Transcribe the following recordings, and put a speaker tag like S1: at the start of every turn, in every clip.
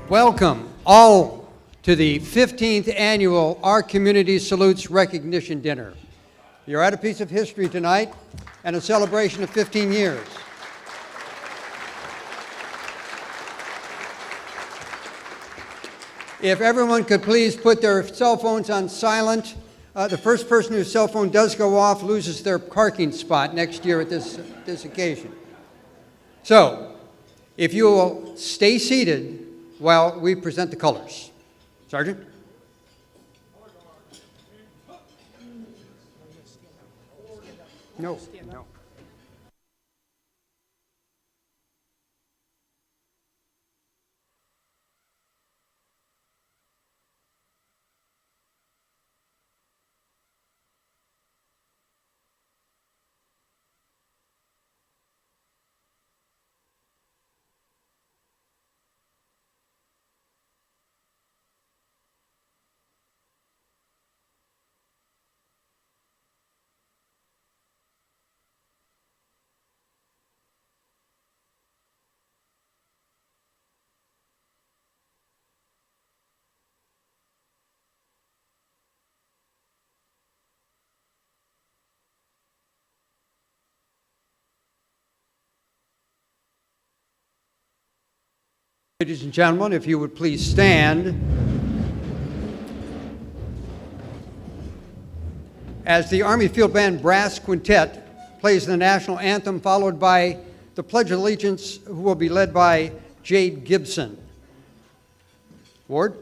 S1: Welcome all to the 15th annual Our Community Salutes Recognition Dinner. You're at a piece of history tonight and a celebration of 15 years. If everyone could please put their cell phones on silent. The first person whose cell phone does go off loses their parking spot next year at this occasion. So, if you will stay seated while we present the colors. Sergeant? No. Ladies and gentlemen, if you would please stand as the Army Field Band Brass Quintet plays the national anthem, followed by the Pledge of Allegiance, who will be led by Jade Gibson. Ward?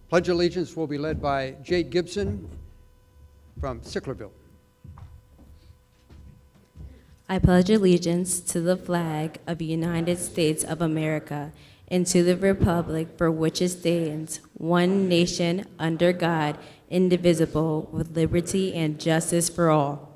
S1: Pledge of Allegiance will be led by Jade Gibson from Sicklerville.
S2: I pledge allegiance to the flag of the United States of America and to the republic for which it stands, one nation, under God, indivisible, with liberty and justice for all.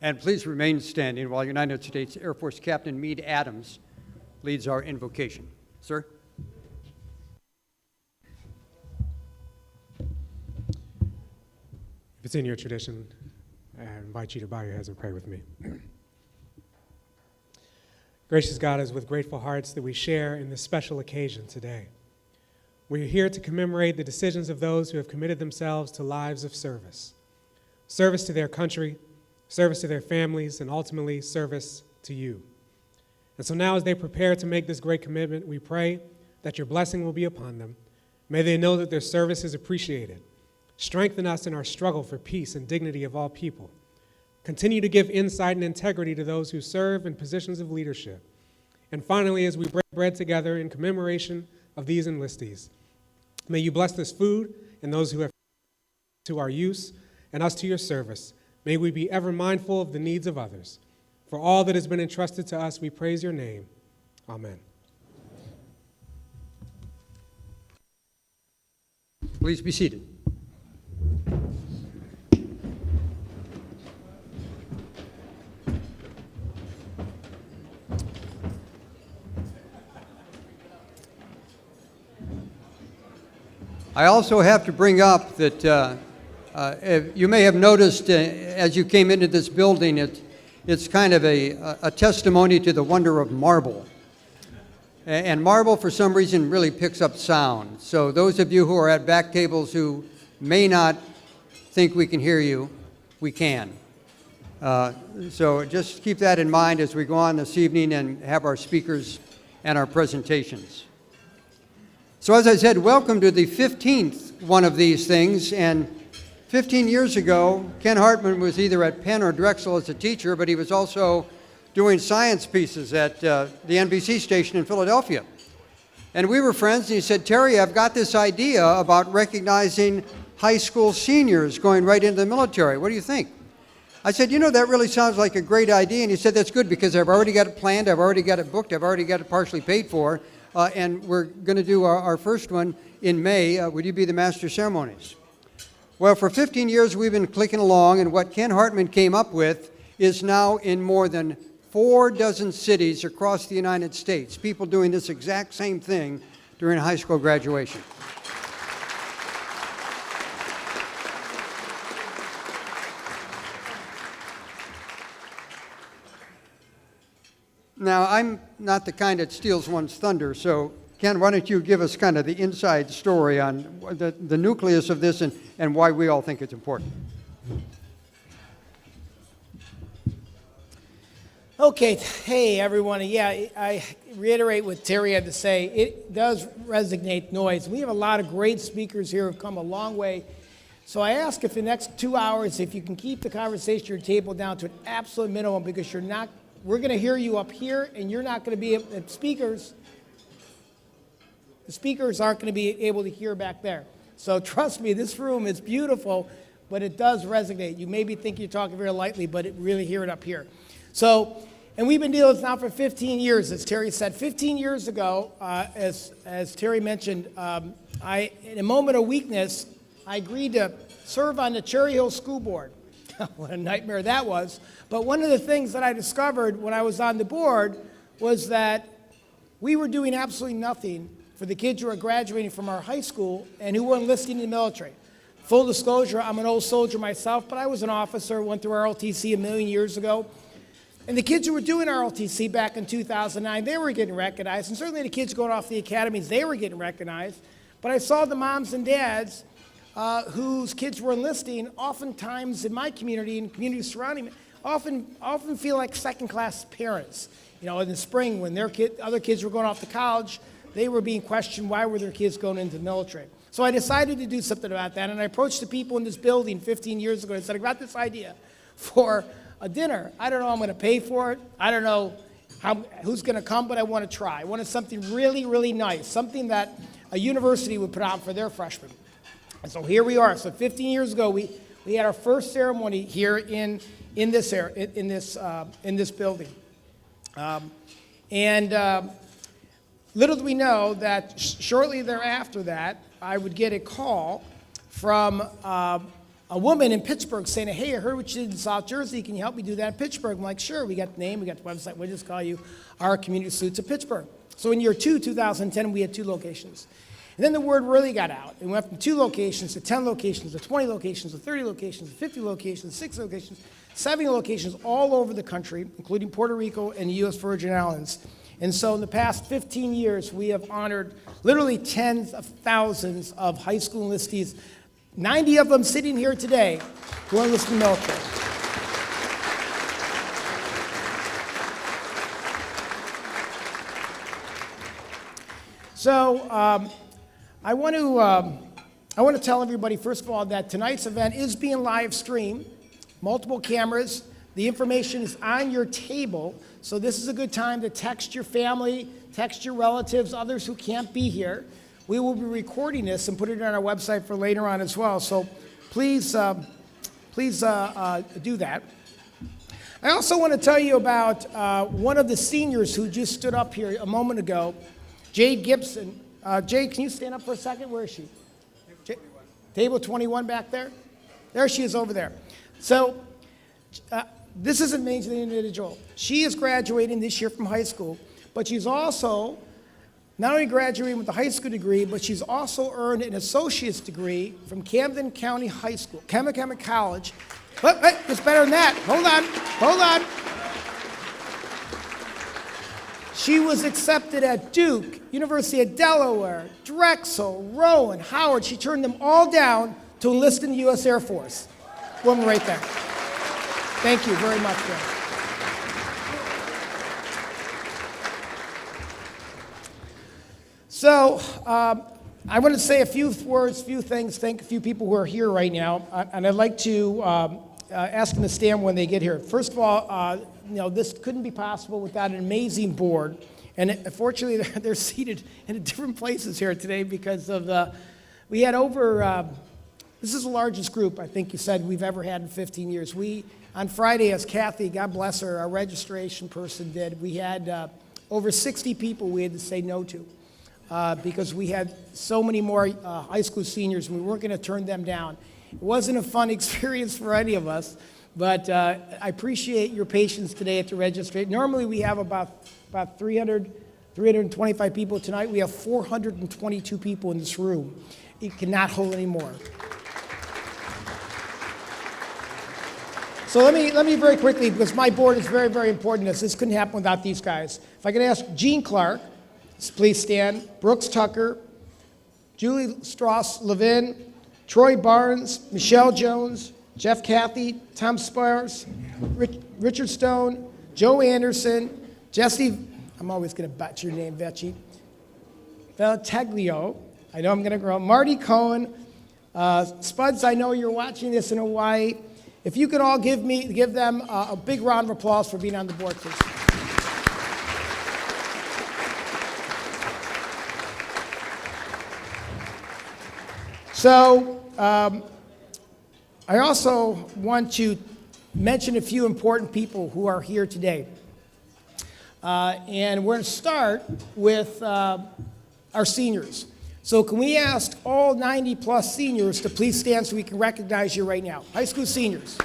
S1: And please remain standing while United States Air Force Captain Meade Adams leads our invocation. Sir?
S3: If it's in your tradition, I invite you to bow your heads and pray with me. Gracious God, it is with grateful hearts that we share in this special occasion today. We are here to commemorate the decisions of those who have committed themselves to lives of service to their country, service to their families, and ultimately service to you. And so now as they prepare to make this great commitment, we pray that your blessing will be upon them. May they know that their service is appreciated. Strengthen us in our struggle for peace and dignity of all people. Continue to give insight and integrity to those who serve in positions of leadership. And finally, as we break bread together in commemoration of these enlistees, may you bless this food and those who have to our use and us to your service. May we be ever mindful of the needs of others. For all that has been entrusted to us, we praise your name. Amen.
S1: Please be seated. I also have to bring up that you may have noticed as you came into this building, it's kind of a testimony to the wonder of marble. And marble, for some reason, really picks up sound. So those of you who are at back tables who may not think we can hear you, we can. So just keep that in mind as we go on this evening and have our speakers and our presentations. So as I said, welcome to the 15th one of these things. And 15 years ago, Ken Hartman was either at Penn or Drexel as a teacher, but he was also doing science pieces at the NBC station in Philadelphia. And we were friends, and he said, Terry, I've got this idea about recognizing high school seniors going right into the military. What do you think? I said, you know, that really sounds like a great idea. And he said, that's good because I've already got it planned, I've already got it booked, I've already got it partially paid for, and we're going to do our first one in May. Would you be the master of ceremonies? Well, for 15 years, we've been clicking along, and what Ken Hartman came up with is now in more than 4 dozen cities across the United States, people doing this exact same thing during high school graduation. Now, I'm not the kind that steals one's thunder, so Ken, why don't you give us kind of the inside story on the nucleus of this and why we all think it's important.
S4: Okay, hey everyone. Yeah, I reiterate what Terry had to say. It does resonate noise. We have a lot of great speakers here who've come a long way. So I ask if the next 2 hours, if you can keep the conversation at your table down to an absolute minimum, because we're going to hear you up here, and you're not going to be the speakers aren't going to be able to hear back there. So trust me, this room is beautiful, but it does resonate. You maybe think you're talking very lightly, but really hear it up here. So, and we've been dealing with this now for 15 years, as Terry said. 15 years ago, as Terry mentioned, in a moment of weakness, I agreed to serve on the Cherry Hill School Board. What a nightmare that was. But one of the things that I discovered when I was on the board was that we were doing absolutely nothing for the kids who are graduating from our high school and who were enlisting in the military. Full disclosure, I'm an old soldier myself, but I was an officer, went through ROTC a million years ago. And the kids who were doing ROTC back in 2009, they were getting recognized. And certainly the kids going off the academies, they were getting recognized. But I saw the moms and dads whose kids were enlisting, oftentimes in my community and communities surrounding me, often feel like second-class parents. You know, in the spring when other kids were going off to college, they were being questioned why were their kids going into the military. So I decided to do something about that, and I approached the people in this building 15 years ago and said, I got this idea for a dinner. I don't know how I'm going to pay for it. I don't know who's going to come, but I want to try. I wanted something really, really nice, something that a university would put on for their freshmen. And so here we are. So 15 years ago, we had our first ceremony here in this building. Little do we know that shortly thereafter that, I would get a call from a woman in Pittsburgh saying, hey, I heard what you did in South Jersey. Can you help me do that in Pittsburgh? I'm like, sure. We got the name. We got the website. We'll just call you our Community Suites of Pittsburgh. So in year 2010, we had 2 locations. And then the word really got out. And we went from 2 locations to 10 locations to 20 locations to 30 locations to 50 locations, 60 locations, 70 locations all over the country, including Puerto Rico and the U.S. Virgin Islands. And so in the past 15 years, we have honored literally tens of thousands of high school enlistees, 90 of them sitting here today who are enlisted in the military. So I want to tell everybody, first of all, that tonight's event is being live streamed, multiple cameras. The information is on your table, so this is a good time to text your family, text your relatives, others who can't be here. We will be recording this and putting it on our website for later on as well, so please do that. I also want to tell you about one of the seniors who just stood up here a moment ago, Jade Gibson. Jade, can you stand up for a second? Where is she? Table 21 back there? There she is over there. So this is an amazing individual. She is graduating this year from high school, but she's also not only graduating with a high school degree, but she's also earned an associate's degree from Camden County High School, Camden College. But it's better than that. Hold on. She was accepted at Duke, University of Delaware, Drexel, Rowan, Howard. She turned them all down to enlist in the U.S. Air Force. Woman right there. Thank you very much, Jen. So, I want to say a few words, few things, thank a few people who are here right now, and I'd like to ask them to stand when they get here. First of all, this couldn't be possible without an amazing board, and fortunately they're seated in different places here today because of we had over, this is the largest group, I think you said, we've ever had in 15 years. On Friday, as Kathy, God bless her, our registration person did, we had over 60 people we had to say no to. Because we had so many more high school seniors, and we weren't going to turn them down. It wasn't a fun experience for any of us, but I appreciate your patience today at the registration. Normally we have about 325 people. Tonight we have 422 people in this room. It cannot hold any more. So let me very quickly, because my board is very, very important to us. This couldn't happen without these guys. If I could ask Gene Clark, please stand. Brooks Tucker, Julie Strauss-Levin, Troy Barnes, Michelle Jones, Jeff Cathy, Tom Spires, Richard Stone, Joe Anderson, Jesse, I'm always going to butcher your name, Vecchi, Valtaglio, I know I'm going to grow, Marty Cohen, Spuds, I know you're watching this in Hawaii. If you could all give them a big round of applause for being on the board, please. So, I also want to mention a few important people who are here today. And we're going to start with our seniors. So can we ask all 90-plus seniors to please stand so we can recognize you right now? High school seniors.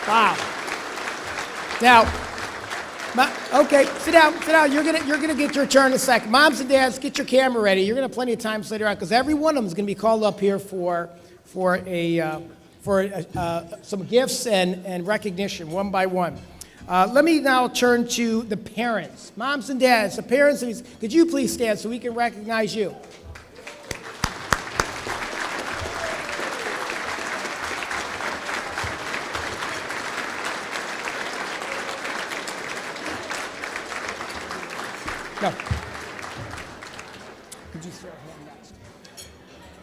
S4: Wow. Now, okay, sit down. You're gonna get your turn in a second. Moms and dads, get your camera ready. You're gonna have plenty of time later on because every one of them is gonna be called up here for some gifts and recognition, one by one. Let me now turn to the parents, moms and dads. The parents, could you please stand so we can recognize you? No. Could you throw a hand next?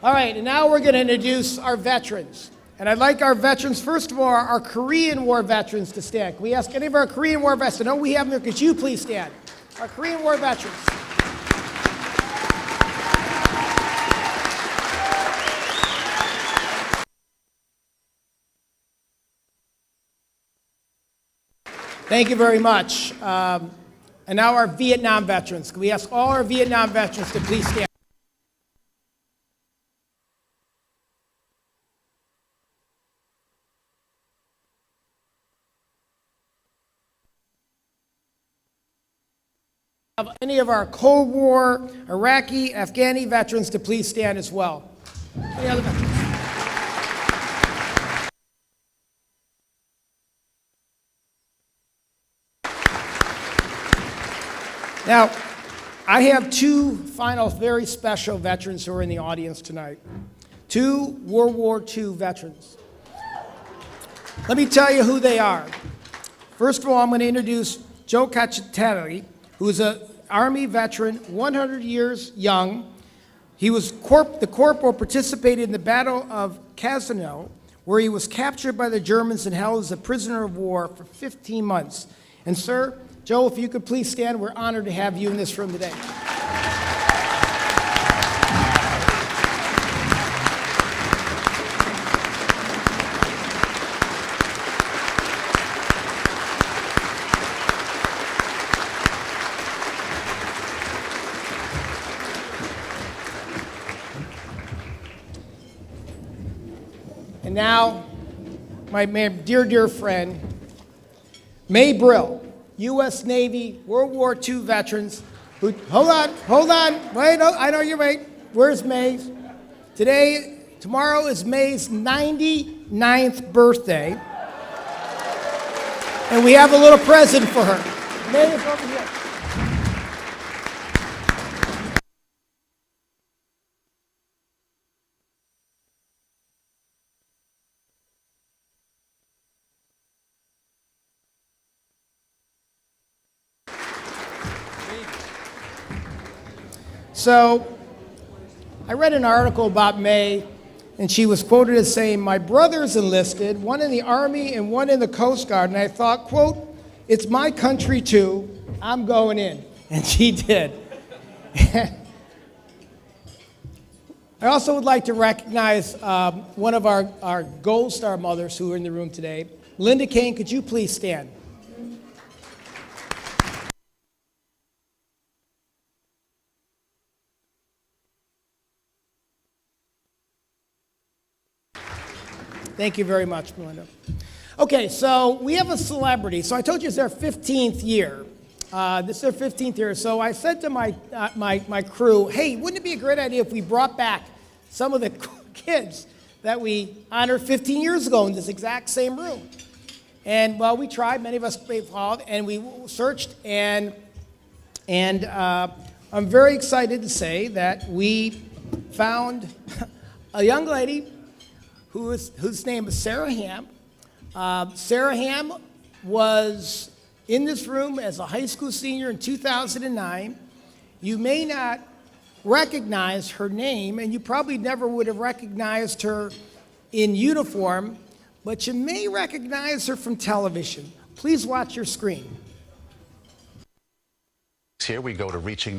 S4: All right, and now we're going to introduce our veterans. And I'd like our veterans, first of all, our Korean War veterans to stand. Can we ask any of our Korean War veterans? I know we have them here. Could you please stand? Our Korean War veterans. Thank you very much. And now our Vietnam veterans. Can we ask all our Vietnam veterans to please stand? Any of our Cold War, Iraqi, Afghani veterans to please stand as well. Any other veterans? Now, I have two final very special veterans who are in the audience tonight. Two World War II veterans. Let me tell you who they are. First of all, I'm going to introduce Joe Cacciatelli, who is a Army veteran, 100 years young. He was the corporal participated in the Battle of Kazano, where he was captured by the Germans and held as a prisoner of war for 15 months. And sir, Joe, if you could please stand, we're honored to have you in this room today. And now, my dear, dear friend, May Brill, U.S. Navy, World War II veterans, who, hold on, wait, oh, I know you're right. Where's May? Tomorrow is May's 99th birthday, and we have a little present for her. May is over here. So, I read an article about May, and she was quoted as saying, "My brother's enlisted, one in the Army and one in the Coast Guard," and I thought, quote, "It's my country too, I'm going in." And she did. I also would like to recognize one of our Gold Star mothers who are in the room today. Linda Kane, could you please stand? Thank you very much, Melinda. Okay, so we have a celebrity. So I told you it's their 15th year. This is their 15th year. So I said to my crew, hey, wouldn't it be a great idea if we brought back some of the kids that we honored 15 years ago in this exact same room? And well, we tried. Many of us followed, and we searched, and I'm very excited to say that we found a young lady whose name is Sarah Ham. Sarah Ham was in this room as a high school senior in 2009. You may not recognize her name, and you probably never would have recognized her in uniform, but you may recognize her from television. Please watch your screen.
S5: Here we go to reaching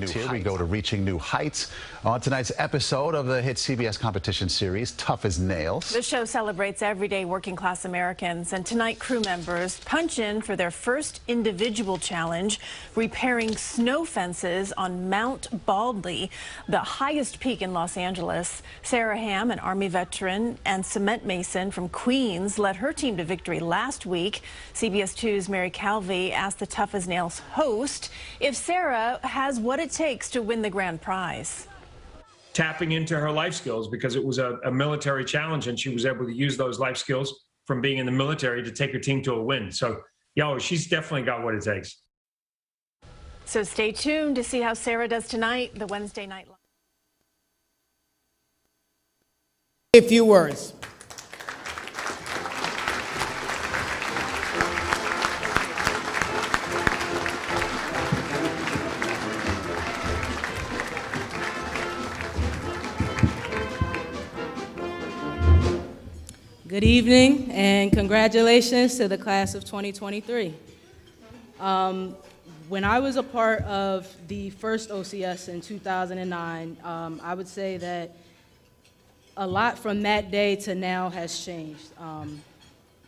S5: new heights on tonight's episode of the hit CBS competition series Tough as Nails.
S6: The show celebrates everyday working class Americans, and tonight crew members punch in for their first individual challenge, repairing snow fences on Mount Baldley, the highest peak in Los Angeles. Sarah Ham, an Army veteran and cement mason from Queens, led her team to victory last week. CBS 2's Mary Calvi asked the Tough as Nails host if Sarah has what it takes to win the grand prize.
S7: Tapping into her life skills, because it was a military challenge, and she was able to use those life skills from being in the military to take her team to a win. So, she's definitely got what it takes.
S6: So stay tuned to see how Sarah does tonight, the Wednesday Night Live.
S4: A few words.
S8: Good evening, and congratulations to the class of 2023. When I was a part of the first OCS in 2009, I would say that a lot from that day to now has changed.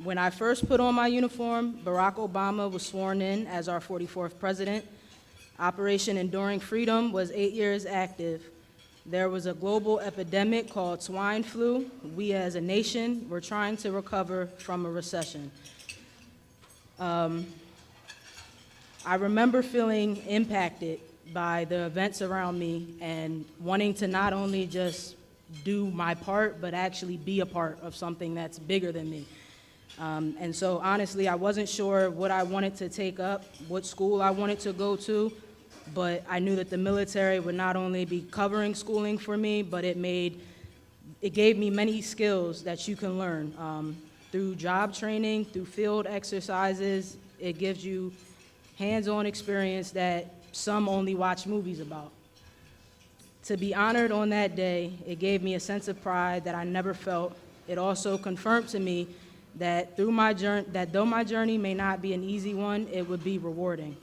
S8: When I first put on my uniform, Barack Obama was sworn in as our 44th president. Operation Enduring Freedom was 8 years active. There was a global epidemic called swine flu. We as a nation were trying to recover from a recession. I remember feeling impacted by the events around me and wanting to not only just do my part, but actually be a part of something that's bigger than me. And so honestly, I wasn't sure what I wanted to take up, what school I wanted to go to, but I knew that the military would not only be covering schooling for me, but it gave me many skills that you can learn through job training, through field exercises. It gives you hands-on experience that some only watch movies about. To be honored on that day, it gave me a sense of pride that I never felt. It also confirmed to me that though my journey may not be an easy one, it would be rewarding.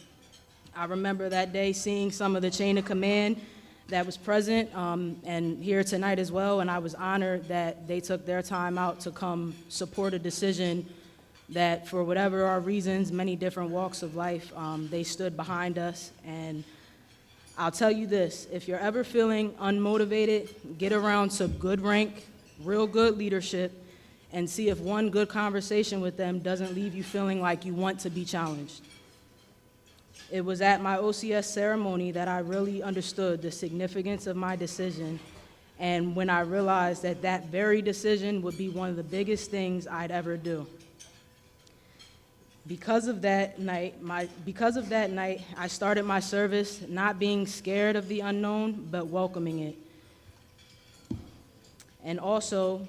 S8: I remember that day seeing some of the chain of command that was present and here tonight as well, and I was honored that they took their time out to come support a decision that, for whatever our reasons, many different walks of life, they stood behind us. And I'll tell you this, if you're ever feeling unmotivated, get around to good rank, real good leadership, and see if one good conversation with them doesn't leave you feeling like you want to be challenged. It was at my OCS ceremony that I really understood the significance of my decision, and when I realized that that very decision would be one of the biggest things I'd ever do. Because of that night, I started my service not being scared of the unknown, but welcoming it. And also,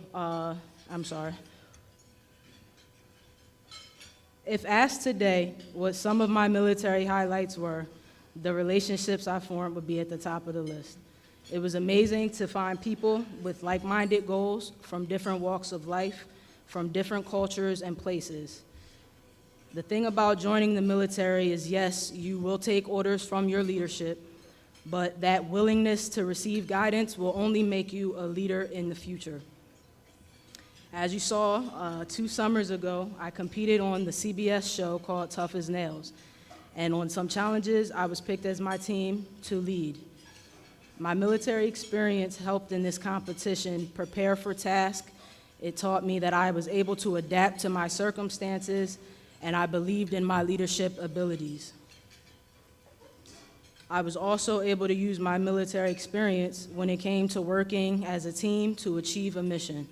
S8: if asked today what some of my military highlights were, the relationships I formed would be at the top of the list. It was amazing to find people with like-minded goals from different walks of life, from different cultures and places. The thing about joining the military is, yes, you will take orders from your leadership, but that willingness to receive guidance will only make you a leader in the future. As you saw 2 summers ago, I competed on the CBS show called Tough as Nails, and on some challenges, I was picked as my team to lead. My military experience helped in this competition prepare for tasks. It taught me that I was able to adapt to my circumstances, and I believed in my leadership abilities. I was also able to use my military experience when it came to working as a team to achieve a mission.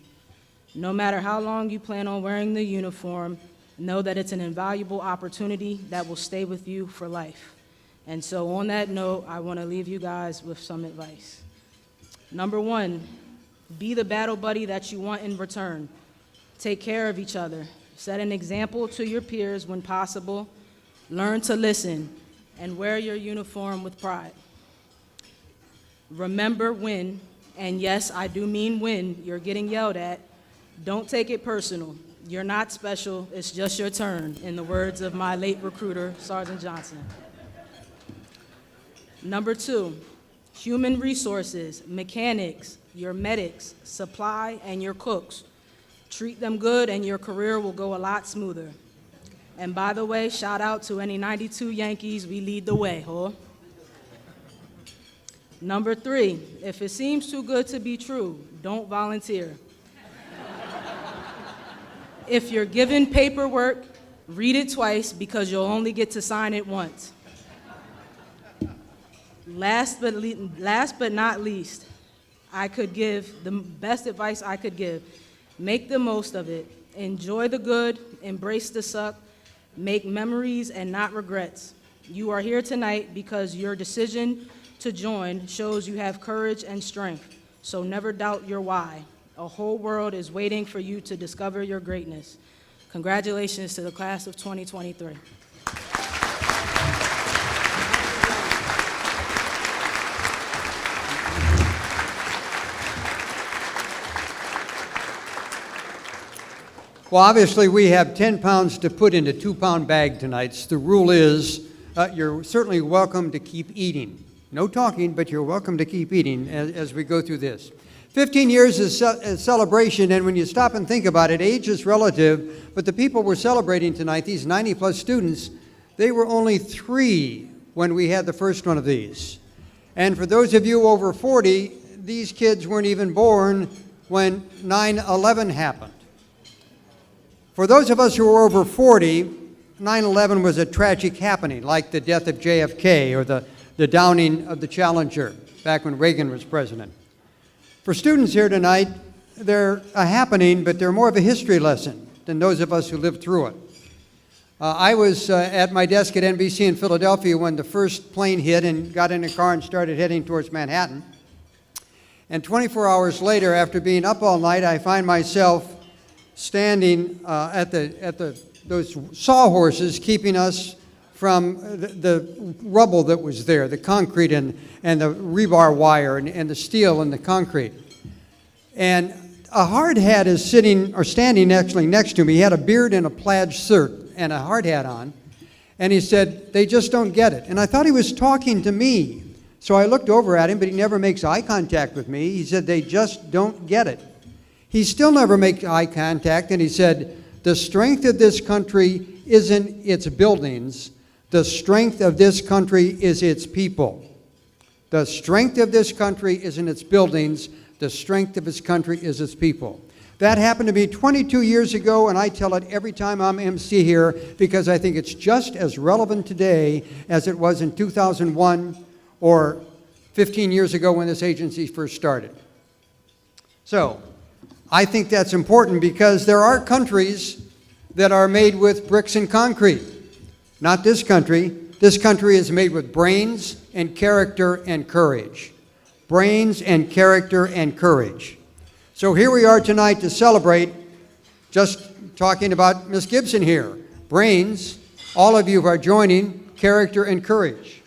S8: No matter how long you plan on wearing the uniform, know that it's an invaluable opportunity that will stay with you for life. And so on that note, I want to leave you guys with some advice. Number 1, be the battle buddy that you want in return. Take care of each other. Set an example to your peers when possible. Learn to listen and wear your uniform with pride. Remember when, and yes, I do mean when, you're getting yelled at, don't take it personal. You're not special, it's just your turn, in the words of my late recruiter, Sergeant Johnson. Number 2, human resources, mechanics, your medics, supply, and your cooks. Treat them good and your career will go a lot smoother. And by the way, shout out to any 92 Yankees, we lead the way, huh? Number 3, if it seems too good to be true, don't volunteer. If you're given paperwork, read it twice because you'll only get to sign it once. Last but not least, I could give the best advice I could give. Make the most of it. Enjoy the good, embrace the suck, make memories and not regrets. You are here tonight because your decision to join shows you have courage and strength, so never doubt your why. A whole world is waiting for you to discover your greatness. Congratulations to the class of 2023.
S1: Well, obviously, we have 10 pounds to put in a 2-pound bag tonight. So the rule is you're certainly welcome to keep eating. No talking, but you're welcome to keep eating as we go through this. 15 years is a celebration, and when you stop and think about it, age is relative, but the people we're celebrating tonight, these 90-plus students, they were only 3 when we had the first one of these. And for those of you over 40, these kids weren't even born when 9/11 happened. For those of us who are over 40, 9/11 was a tragic happening, like the death of JFK or the downing of the Challenger back when Reagan was president. For students here tonight, they're a happening, but they're more of a history lesson than those of us who lived through it. I was at my desk at NBC in Philadelphia when the first plane hit and got in a car and started heading towards Manhattan. And 24 hours later, after being up all night, I find myself standing at those sawhorses keeping us from the rubble that was there, the concrete and the rebar wire and the steel and the concrete. And a hard hat is standing actually next to me. He had a beard and a plaid shirt and a hard hat on. And he said, they just don't get it. And I thought he was talking to me. So I looked over at him, but he never makes eye contact with me. He said, they just don't get it. He still never makes eye contact, and he said, the strength of this country isn't its buildings. The strength of this country is its people. The strength of this country isn't its buildings. The strength of this country is its people. That happened to me 22 years ago, and I tell it every time I'm MC here because I think it's just as relevant today as it was in 2001 or 15 years ago when this agency first started. So, I think that's important because there are countries that are made with bricks and concrete. Not this country. This country is made with brains and character and courage. Brains and character and courage. So here we are tonight to celebrate, just talking about Ms. Gibson here. Brains, all of you are joining, character and courage.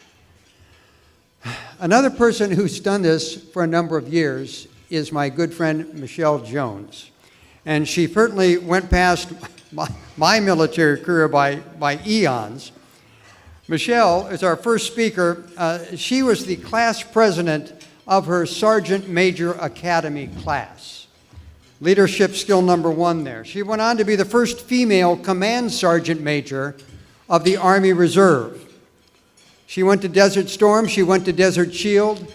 S1: Another person who's done this for a number of years is my good friend Michelle Jones. And she certainly went past my military career by eons. Michelle is our first speaker. She was the class president of her Sergeant Major Academy class. Leadership skill number 1 there. She went on to be the first female command sergeant major of the Army Reserve. She went to Desert Storm, she went to Desert Shield.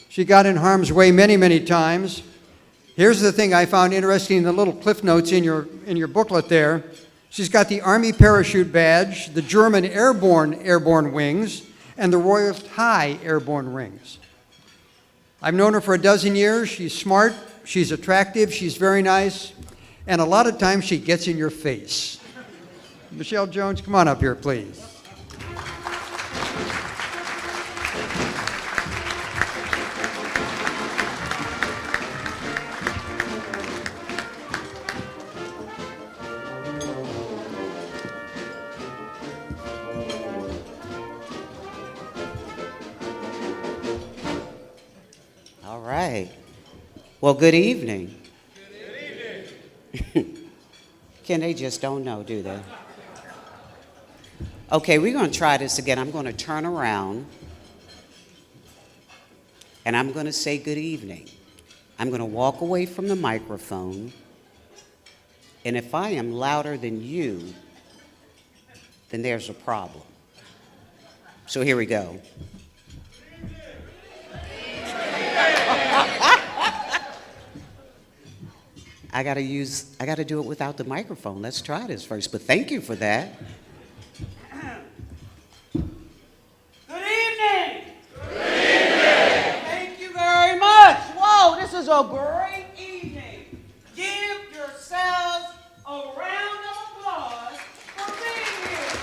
S1: She got in harm's way many, many times. Here's the thing I found interesting in the little cliff notes in your booklet there. She's got the Army Parachute Badge, the German Airborne Wings, and the Royal Thai Airborne Rings. I've known her for a dozen years. She's smart, she's attractive, she's very nice, and a lot of times she gets in your face. Michelle Jones, come on up here, please.
S9: All right. Well, good evening. Good evening. Ken, they just don't know, do they? Okay, we're going to try this again. I'm going to turn around, and I'm going to say good evening. I'm going to walk away from the microphone, and if I am louder than you, then there's a problem. So here we go. I got to do it without the microphone. Let's try this first, but thank you for that. Good evening. Good evening. Thank you very much. Whoa, this is a great evening. Give yourselves a round of applause for being here.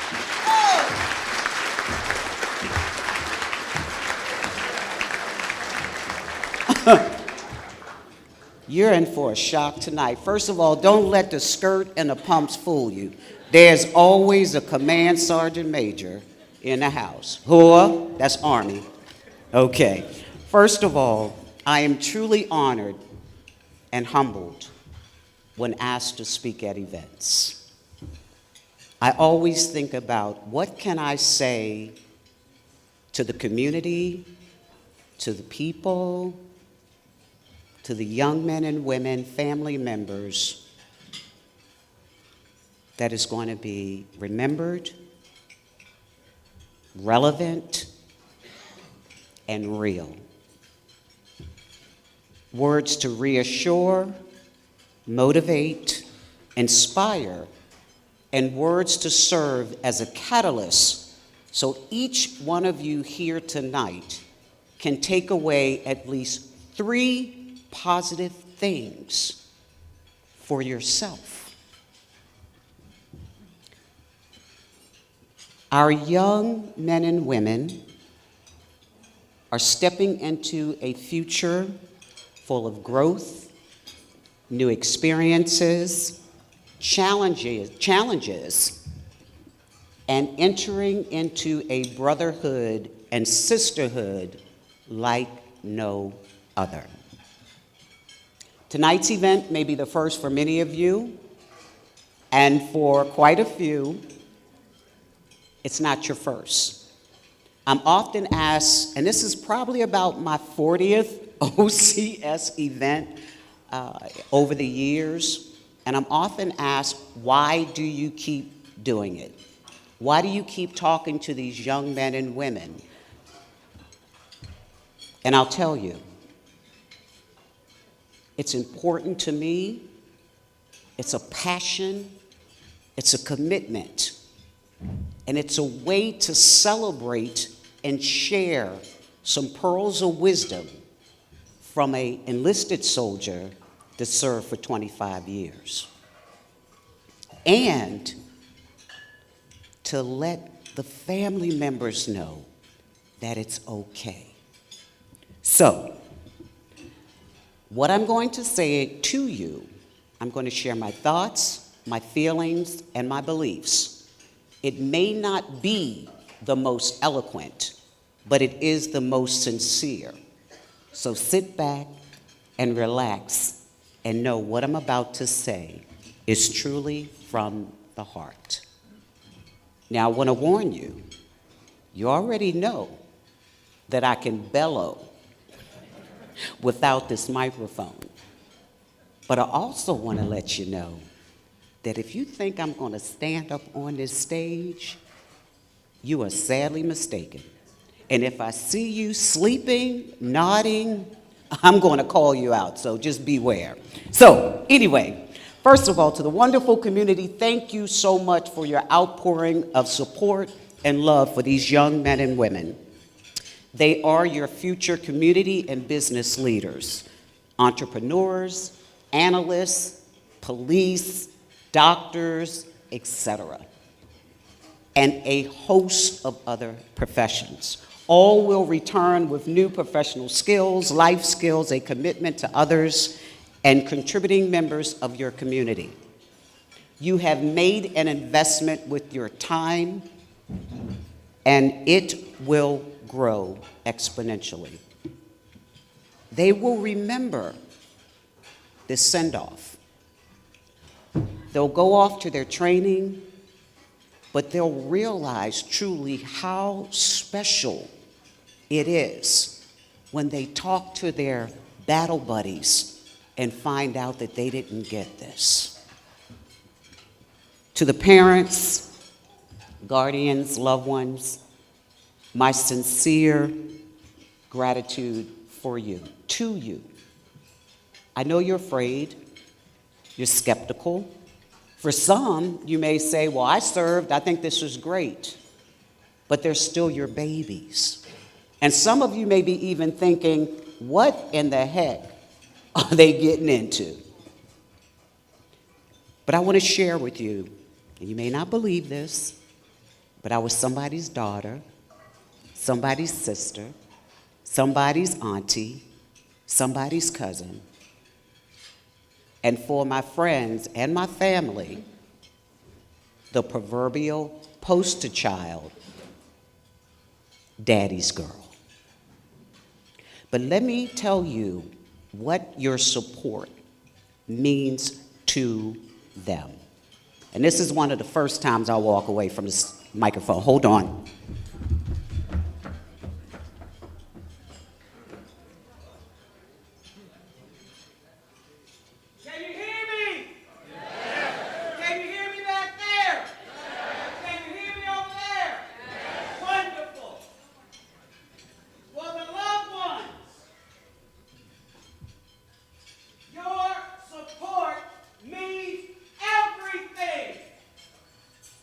S9: Whoa. You're in for a shock tonight. First of all, don't let the skirt and the pumps fool you. There's always a command sergeant major in the house. Whoa, that's Army. Okay. First of all, I am truly honored and humbled when asked to speak at events. I always think about what can I say to the community, to the people, to the young men and women, family members, that is going to be remembered, relevant, and real. Words to reassure, motivate, inspire, and words to serve as a catalyst so each one of you here tonight can take away at least 3 positive things for yourself. Our young men and women are stepping into a future full of growth, new experiences, challenges, and entering into a brotherhood and sisterhood like no other. Tonight's event may be the first for many of you, and for quite a few, it's not your first. I'm often asked, and this is probably about my 40th OCS event over the years, and I'm often asked, why do you keep doing it? Why do you keep talking to these young men and women? And I'll tell you, it's important to me, it's a passion, it's a commitment, and it's a way to celebrate and share some pearls of wisdom from an enlisted soldier that served for 25 years. And to let the family members know that it's okay. So, what I'm going to say to you, I'm going to share my thoughts, my feelings, and my beliefs. It may not be the most eloquent, but it is the most sincere. So sit back and relax and know what I'm about to say is truly from the heart. Now, I want to warn you, you already know that I can bellow without this microphone. But I also want to let you know that if you think I'm going to stand up on this stage, you are sadly mistaken. And if I see you sleeping, nodding, I'm going to call you out, so just beware. So anyway, first of all, to the wonderful community, thank you so much for your outpouring of support and love for these young men and women. They are your future community and business leaders, entrepreneurs, analysts, police, doctors, etc., and a host of other professions. All will return with new professional skills, life skills, a commitment to others, and contributing members of your community. You have made an investment with your time, and it will grow exponentially. They will remember this send-off. They'll go off to their training, but they'll realize truly how special it is when they talk to their battle buddies and find out that they didn't get this. To the parents, guardians, loved ones, my sincere gratitude for you, to you. I know you're afraid, you're skeptical. For some, you may say, well, I served, I think this was great. But they're still your babies. And some of you may be even thinking, what in the heck are they getting into? But I want to share with you, and you may not believe this, but I was somebody's daughter, somebody's sister, somebody's auntie, somebody's cousin. And for my friends and my family, the proverbial poster child, daddy's girl. But let me tell you what your support means to them. And this is one of the first times I walk away from this microphone. Hold on.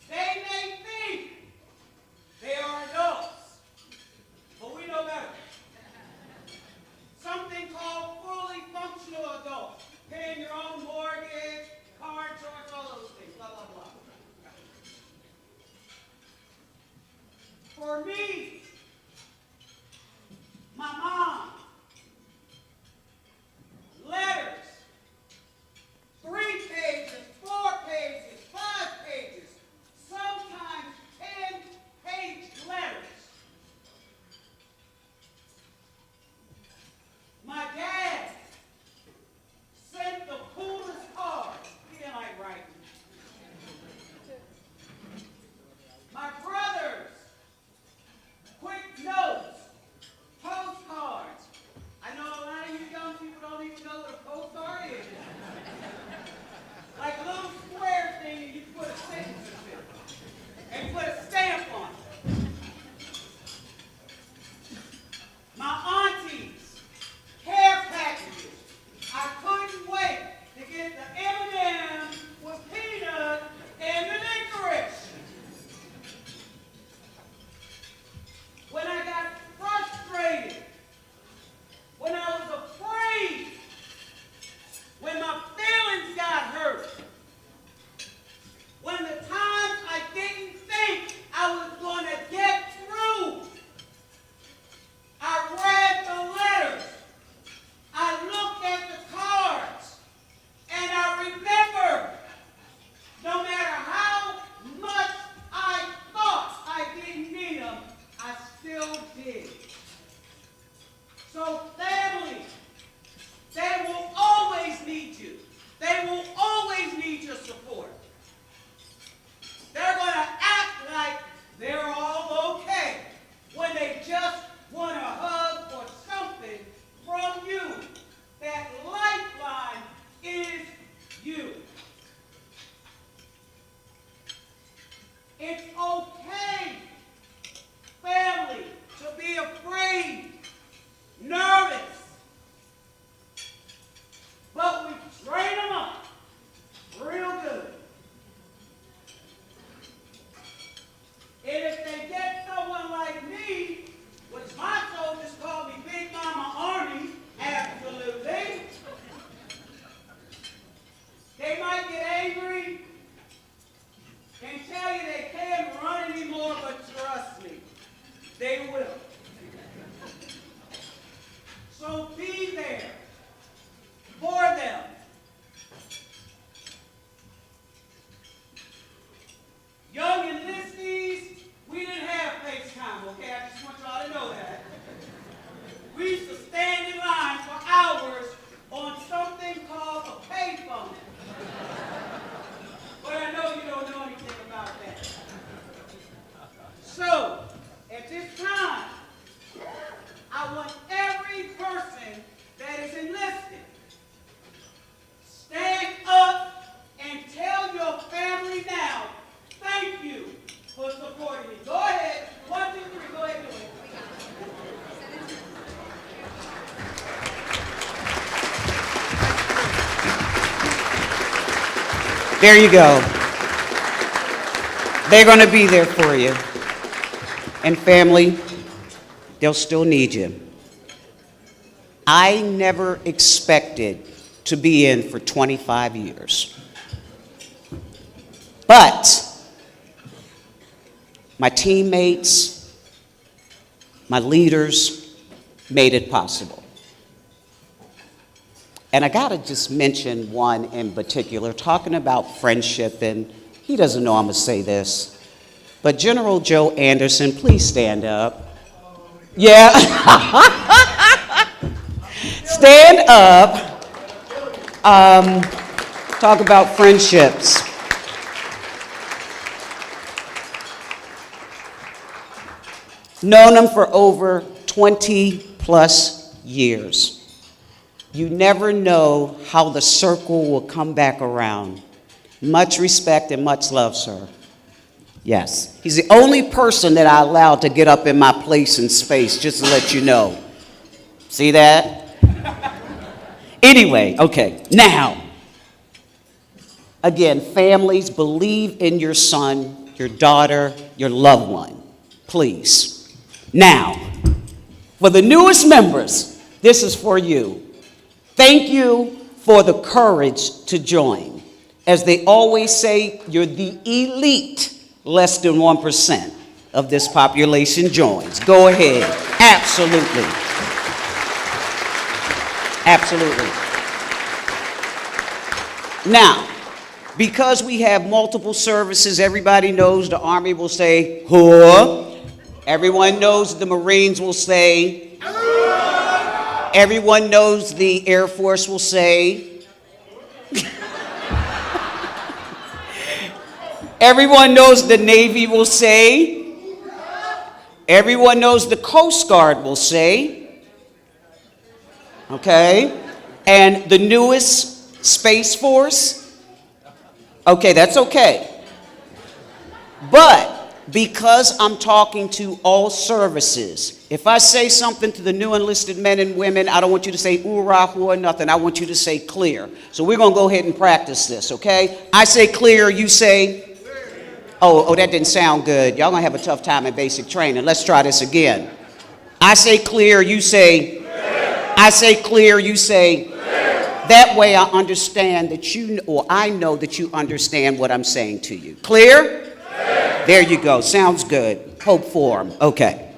S4: They may think they are
S10: So family, they will always need you. They will always need your support. They're going to act like they're all okay when they just want a hug or something from you. That lifeline is you. It's okay, family, to be afraid, nervous, but we train them up real good. And if they get someone like me, which my soldiers call me Big Mama Army, absolutely, they might get angry and tell you they can't run anymore, but trust me, they will. So be there for them. Young enlistees, we didn't have FaceTime, okay? I just want y'all to know that. We used to stand in line for hours on something called a payphone. But I know you don't know anything about that. So, at this time, I want every person that is enlisted, stand up and tell your family now, thank you for supporting me. Go ahead. 1, 2, 3. Go ahead and do it.
S9: There you go. They're going to be there for you. And family, they'll still need you. I never expected to be in for 25 years. But my teammates, my leaders made it possible. And I gotta just mention one in particular, talking about friendship, and he doesn't know I'm gonna say this, but General Joe Anderson, please stand up. Yeah. Stand up. Talk about friendships. Known him for over 20 plus years. You never know how the circle will come back around. Much respect and much love, sir. Yes. He's the only person that I allowed to get up in my place in space, just to let you know. See that? Anyway, okay. Now, again, families, believe in your son, your daughter, your loved one. Please. Now, for the newest members, this is for you. Thank you for the courage to join. As they always say, you're the elite. Less than 1% of this population joins. Go ahead. Absolutely. Absolutely. Now, because we have multiple services, everybody knows the Army will say, "Huh." Everyone knows the Marines will say, everyone knows the Air Force will say, everyone knows the Navy will say, everyone knows the Coast Guard will say, okay, and the newest Space Force, okay, that's okay. But because I'm talking to all services, if I say something to the new enlisted men and women, I don't want you to say oorah or nothing. I want you to say clear. So we're going to go ahead and practice this, okay? I say clear, you say Oh, that didn't sound good. Y'all gonna have a tough time in basic training. Let's try this again. I say clear, you say clear. I say clear, you say clear. That way I understand that you, or I know that you understand what I'm saying to you. Clear? Clear. There you go. Sounds good. Hope for 'em. Okay.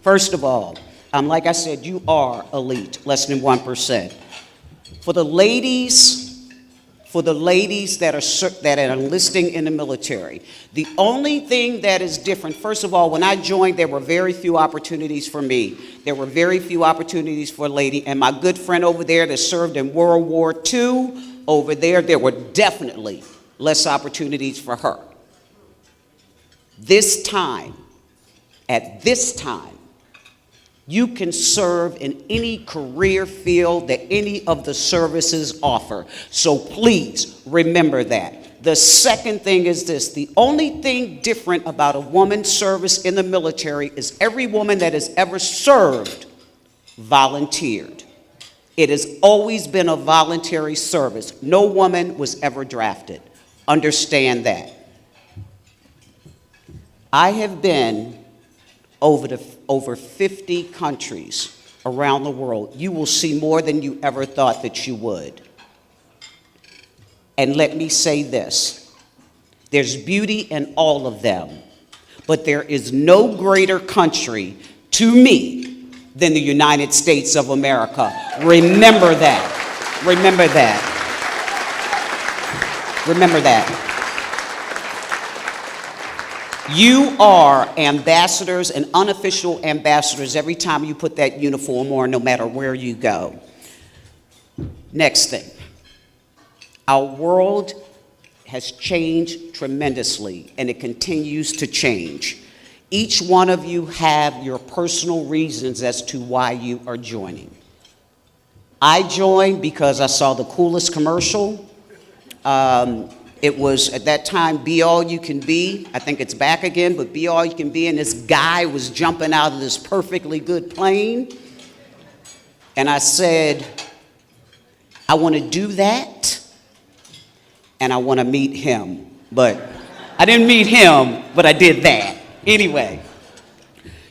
S9: First of all, like I said, you are elite, less than 1%. For the ladies for the ladies that are enlisting in the military. The only thing that is different, first of all, when I joined, there were very few opportunities for me. There were very few opportunities for a lady, and my good friend over there that served in World War II, over there were definitely less opportunities for her. This time, at this time, you can serve in any career field that any of the services offer. So please remember that. The second thing is this: the only thing different about a woman's service in the military is every woman that has ever served volunteered. It has always been a voluntary service. No woman was ever drafted. Understand that. I have been over 50 countries around the world. You will see more than you ever thought that you would. And let me say this: there's beauty in all of them, but there is no greater country to me than the United States of America. Remember that. Remember that. Remember that. You are ambassadors and unofficial ambassadors every time you put that uniform on, no matter where you go. Next thing. Our world has changed tremendously, and it continues to change. Each one of you have your personal reasons as to why you are joining. I joined because I saw the coolest commercial. It was, at that time, Be All You Can Be. I think it's back again, but Be All You Can Be. And this guy was jumping out of this perfectly good plane. And I said, I want to do that, and I want to meet him. But I didn't meet him, but I did that. Anyway,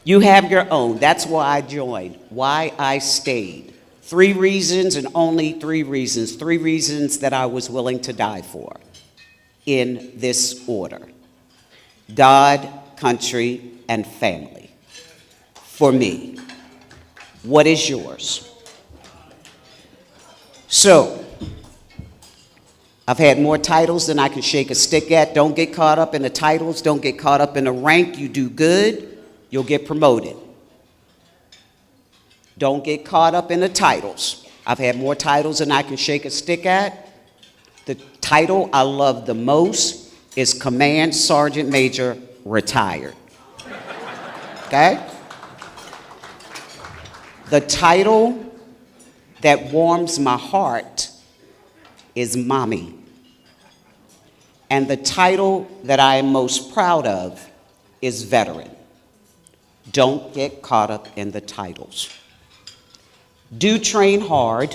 S9: you have your own. That's why I joined, why I stayed. 3 reasons, and only 3 reasons. 3 reasons that I was willing to die for, in this order: God, country, and family. For me. What is yours? So, I've had more titles than I can shake a stick at. Don't get caught up in the titles. Don't get caught up in the rank. You do good, you'll get promoted. Don't get caught up in the titles. I've had more titles than I can shake a stick at. The title I love the most is Command Sergeant Major, retired. Okay? The title that warms my heart is Mommy. And the title that I am most proud of is Veteran. Don't get caught up in the titles. Do train hard.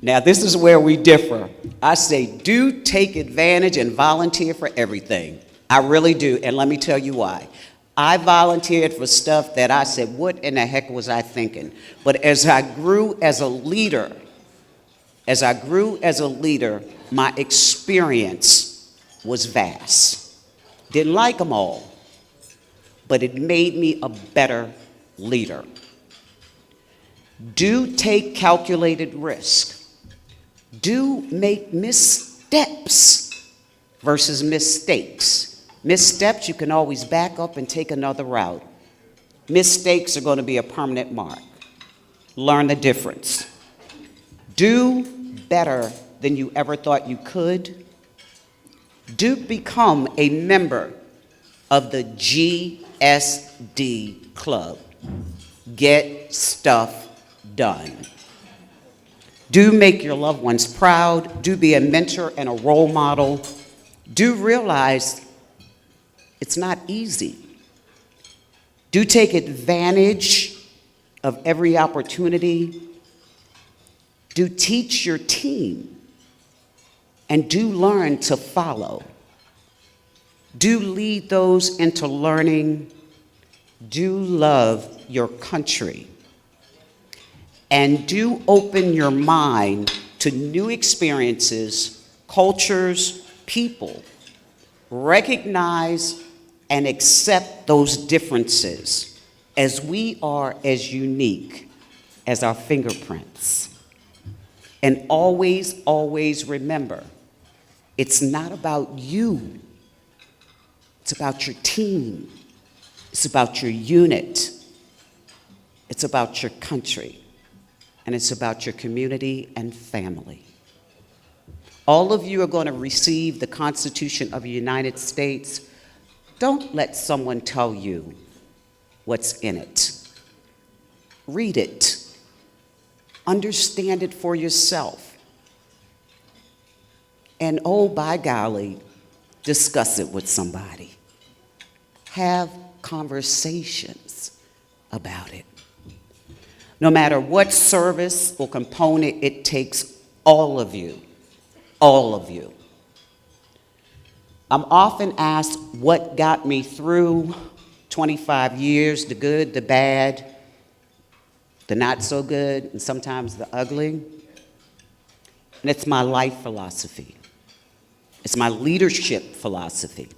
S9: Now this is where we differ. I say do take advantage and volunteer for everything. I really do, and let me tell you why. I volunteered for stuff that I said, what in the heck was I thinking? But as I grew as a leader, my experience was vast. Didn't like them all, but it made me a better leader. Do take calculated risk. Do make missteps versus mistakes. Missteps, you can always back up and take another route. Mistakes are going to be a permanent mark. Learn the difference. Do better than you ever thought you could. Do become a member of the GSD Club. Get stuff done. Do make your loved ones proud. Do be a mentor and a role model. Do realize it's not easy. Do take advantage of every opportunity. Do teach your team. And do learn to follow. Do lead those into learning. Do love your country. And do open your mind to new experiences, cultures, people. Recognize and accept those differences, as we are as unique as our fingerprints. And always, always remember, it's not about you. It's about your team. It's about your unit. It's about your country. And it's about your community and family. All of you are going to receive the Constitution of the United States. Don't let someone tell you what's in it. Read it. Understand it for yourself. And oh, by golly, discuss it with somebody. Have conversations about it. No matter what service or component it takes, all of you. All of you. I'm often asked what got me through 25 years, the good, the bad, the not so good, and sometimes the ugly. And it's my life philosophy. It's my leadership philosophy.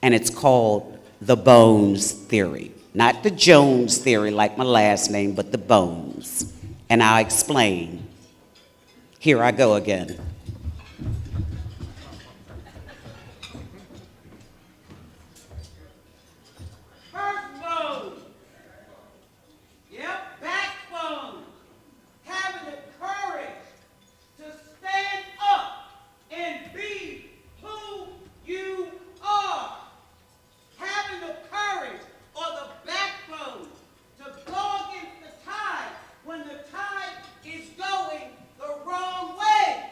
S9: And it's called the Bones Theory. Not the Jones theory like my last name, but the Bones. And I'll explain. Here I go again.
S10: Backbone. Yep, backbone. Having the courage to stand up and be who you are. Having the courage or the backbone to go against the tide when the tide is going the wrong way.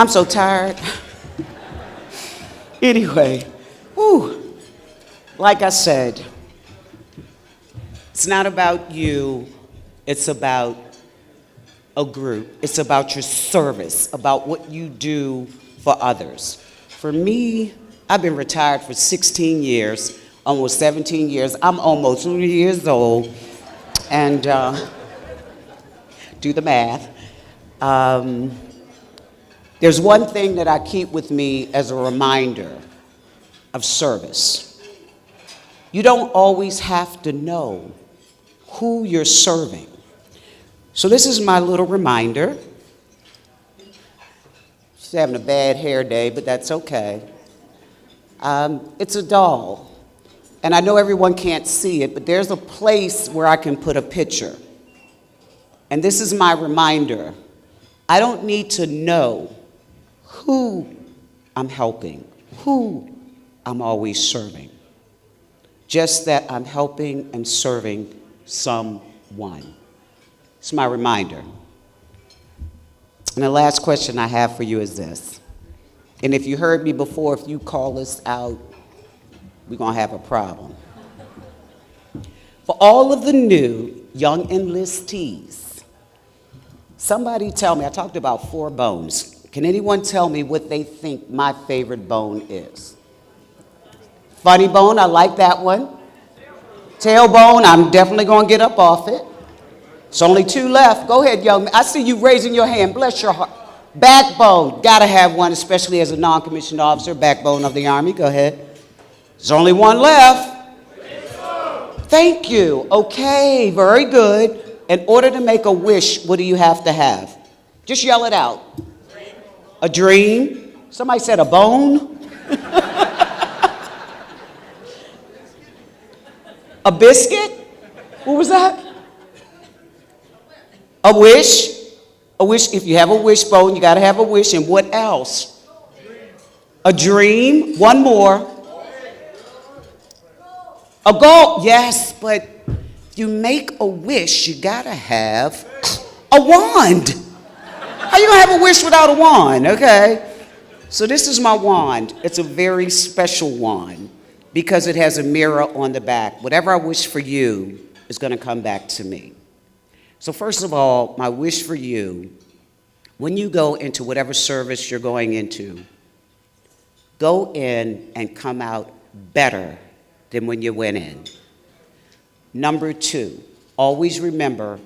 S9: I'm so tired. Anyway, whew, like I said, it's not about you, it's about a group. It's about your service, about what you do for others. For me, I've been retired for 16 years, almost 17 years. I'm almost 2 years old, and do the math. There's one thing that I keep with me as a reminder of service. You don't always have to know who you're serving. So this is my little reminder. She's having a bad hair day, but that's okay. It's a doll. And I know everyone can't see it, but there's a place where I can put a picture. And this is my reminder. I don't need to know who I'm helping, who I'm always serving. Just that I'm helping and serving someone. It's my reminder. And the last question I have for you is this. And if you heard me before, if you call us out, we're going to have a problem. For all of the new young enlistees, somebody tell me, I talked about 4 bones. Can anyone tell me what they think my favorite bone is? Funny bone, I like that one. Tailbone, I'm definitely going to get up off it. It's only 2 left. Go ahead, young man. I see you raising your hand. Bless your heart. Backbone, got to have one, especially as a non-commissioned officer, backbone of the Army. Go ahead. There's only 1 left. Thank you. Okay, very good. In order to make a wish, what do you have to have? Just yell it out. A dream. Somebody said a bone. A biscuit? What was that? A wish. A wish. If you have a wishbone, you got to have a wish. And what else? A dream. 1 more. A goal. Yes, but you make a wish, you got to have a wand. How you going to have a wish without a wand? Okay. So this is my wand. It's a very special wand because it has a mirror on the back. Whatever I wish for you is going to come back to me. So first of all, my wish for you, when you go into whatever service you're going into, go in and come out better than when you went in. Number 2, always remember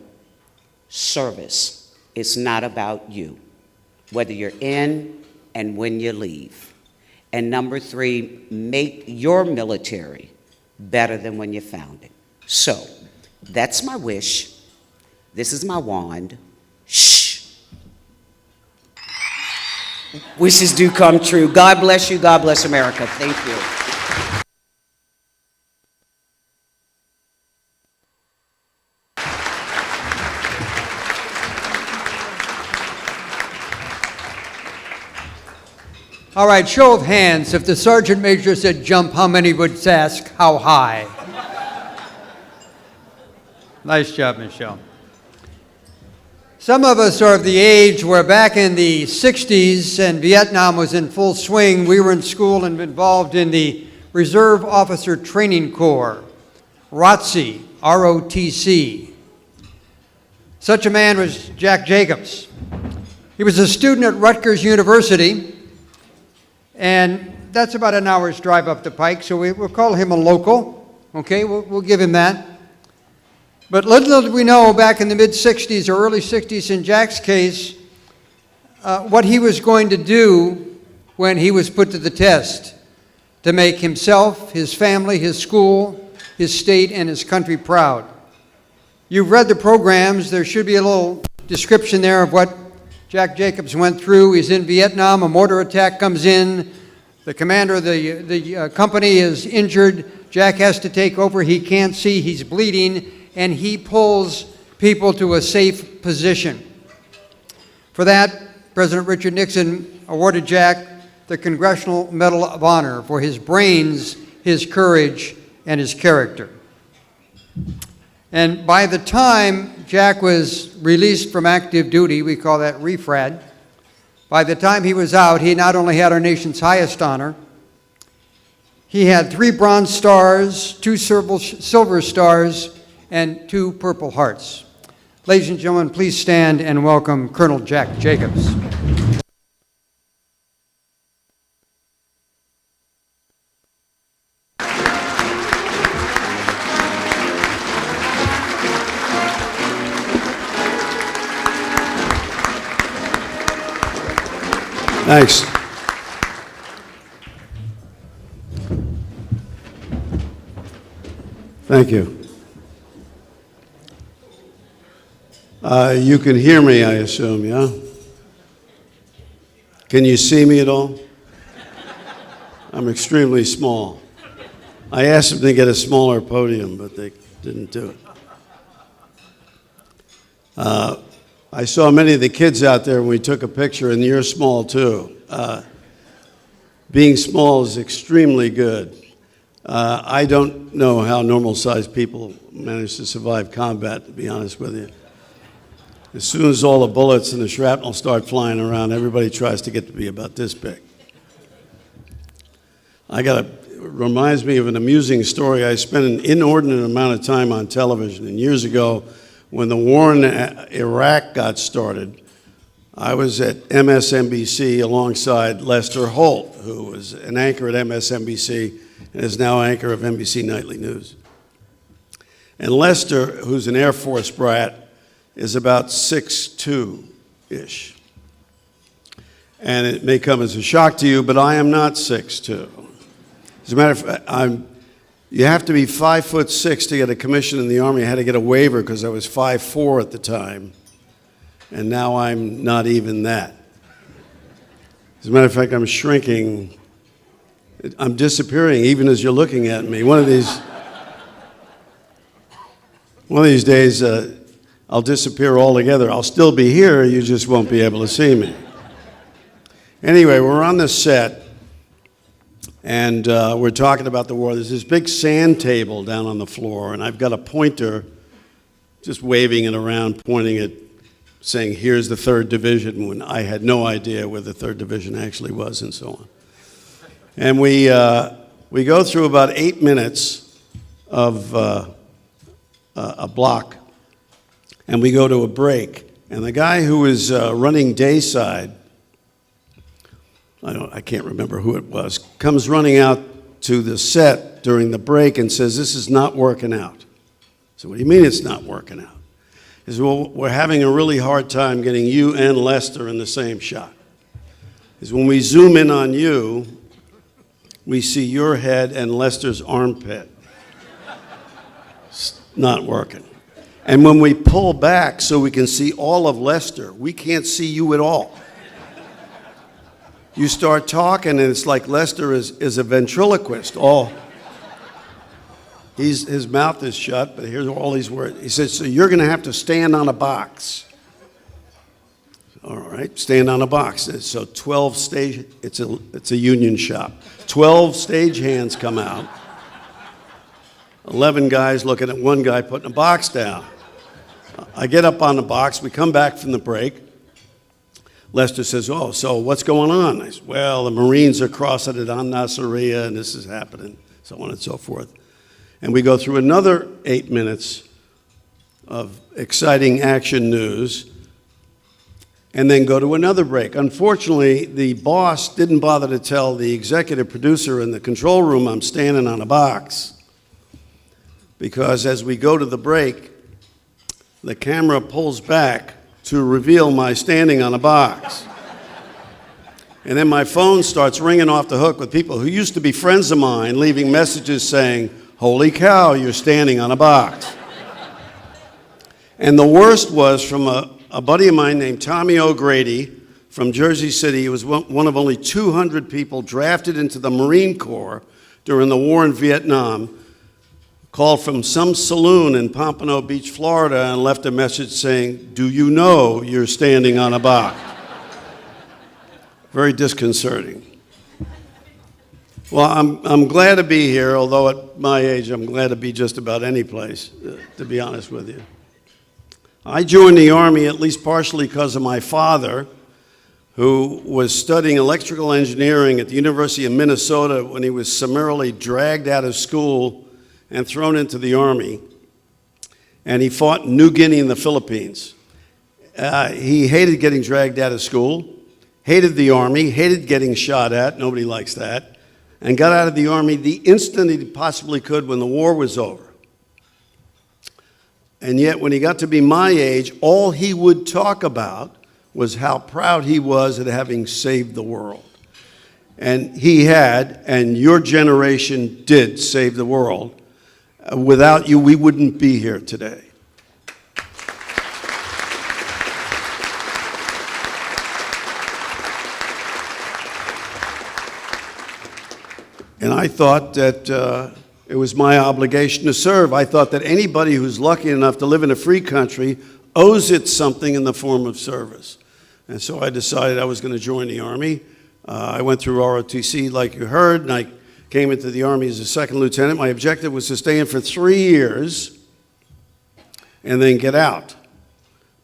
S9: service. It's not about you, whether you're in and when you leave. And number 3, make your military better than when you found it. So, that's my wish. This is my wand. Shh. Wishes do come true. God bless you. God bless America. Thank you.
S1: All right, show of hands. If the sergeant major said jump, how many would ask how high? Nice job, Michelle. Some of us are of the age where back in the 60s and Vietnam was in full swing, we were in school and involved in the Reserve Officer Training Corps, ROTC, R-O-T-C. Such a man was Jack Jacobs. He was a student at Rutgers University, and that's about an hour's drive up the pike, so we'll call him a local. Okay, we'll give him that. But little did we know back in the mid-'60s or early '60s in Jack's case, what he was going to do when he was put to the test to make himself, his family, his school, his state, and his country proud. You've read the programs. There should be a little description there of what Jack Jacobs went through. He's in Vietnam. A mortar attack comes in. The commander of the company is injured. Jack has to take over. He can't see. He's bleeding. And he pulls people to a safe position. For that, President Richard Nixon awarded Jack the Congressional Medal of Honor for his brains, his courage, and his character. And by the time Jack was released from active duty, we call that refrad, By the time he was out, he not only had our nation's highest honor, he had 3 Bronze Stars, 2 Silver Stars, and 2 Purple Hearts. Ladies and gentlemen, please stand and welcome Colonel Jack Jacobs.
S11: Thanks. Thank you. You can hear me, I assume, yeah? Can you see me at all? I'm extremely small. I asked them to get a smaller podium, but they didn't do it. I saw many of the kids out there when we took a picture, and you're small too. Being small is extremely good. I don't know how normal-sized people manage to survive combat, to be honest with you. As soon as all the bullets and the shrapnel start flying around, everybody tries to get to be about this big. It reminds me of an amusing story. I spent an inordinate amount of time on television, and years ago, when the war in Iraq got started, I was at MSNBC alongside Lester Holt, who was an anchor at MSNBC and is now anchor of NBC Nightly News. And Lester, who's an Air Force brat, is about 6'2"-ish. And it may come as a shock to you, but I am not 6'2". As a matter of fact, you have to be 5'6" to get a commission in the Army. I had to get a waiver because I was 5'4" at the time, and now I'm not even that. As a matter of fact, I'm shrinking. I'm disappearing even as you're looking at me. One of these days, I'll disappear altogether. I'll still be here, you just won't be able to see me. Anyway, we're on the set, and we're talking about the war. There's this big sand table down on the floor, and I've got a pointer just waving it around, pointing it, saying, here's the 3rd Division, when I had no idea where the 3rd Division actually was, and so on. And we go through about 8 minutes of a block, and we go to a break. And the guy who is running dayside, I can't remember who it was, comes running out to the set during the break and says, this is not working out. So what do you mean it's not working out? He says, well, we're having a really hard time getting you and Lester in the same shot. He says, when we zoom in on you, we see your head and Lester's armpit. It's not working. And when we pull back so we can see all of Lester, we can't see you at all. You start talking, and it's like Lester is a ventriloquist. His mouth is shut, but here's all these words. He says, so you're going to have to stand on a box. All right, stand on a box. So 12 stage, it's a union shop. 12 stagehands come out. 11 guys looking at one guy putting a box down. I get up on the box. We come back from the break. Lester says, oh, so what's going on? I said, well, the Marines are crossing it on Nasiriyah, and this is happening, so on and so forth. And we go through another 8 minutes of exciting action news, and then go to another break. Unfortunately, the boss didn't bother to tell the executive producer in the control room I'm standing on a box, because as we go to the break, the camera pulls back to reveal my standing on a box. And then my phone starts ringing off the hook with people who used to be friends of mine, leaving messages saying, holy cow, you're standing on a box. And the worst was from a buddy of mine named Tommy O'Grady from Jersey City. He was one of only 200 people drafted into the Marine Corps during the war in Vietnam, called from some saloon in Pompano Beach, Florida, and left a message saying, do you know you're standing on a box? Very disconcerting. Well, I'm glad to be here, although at my age, I'm glad to be just about any place, to be honest with you. I joined the Army at least partially because of my father, who was studying electrical engineering at the University of Minnesota when he was summarily dragged out of school and thrown into the Army. And he fought in New Guinea in the Philippines. He hated getting dragged out of school, hated the Army, hated getting shot at, nobody likes that, and got out of the Army the instant he possibly could when the war was over. And yet, when he got to be my age, all he would talk about was how proud he was at having saved the world. And he had, and your generation did save the world. Without you, we wouldn't be here today. And I thought that it was my obligation to serve. I thought that anybody who's lucky enough to live in a free country owes it something in the form of service. And so I decided I was going to join the Army. I went through ROTC like you heard, and I came into the Army as a second lieutenant. My objective was to stay in for 3 years and then get out.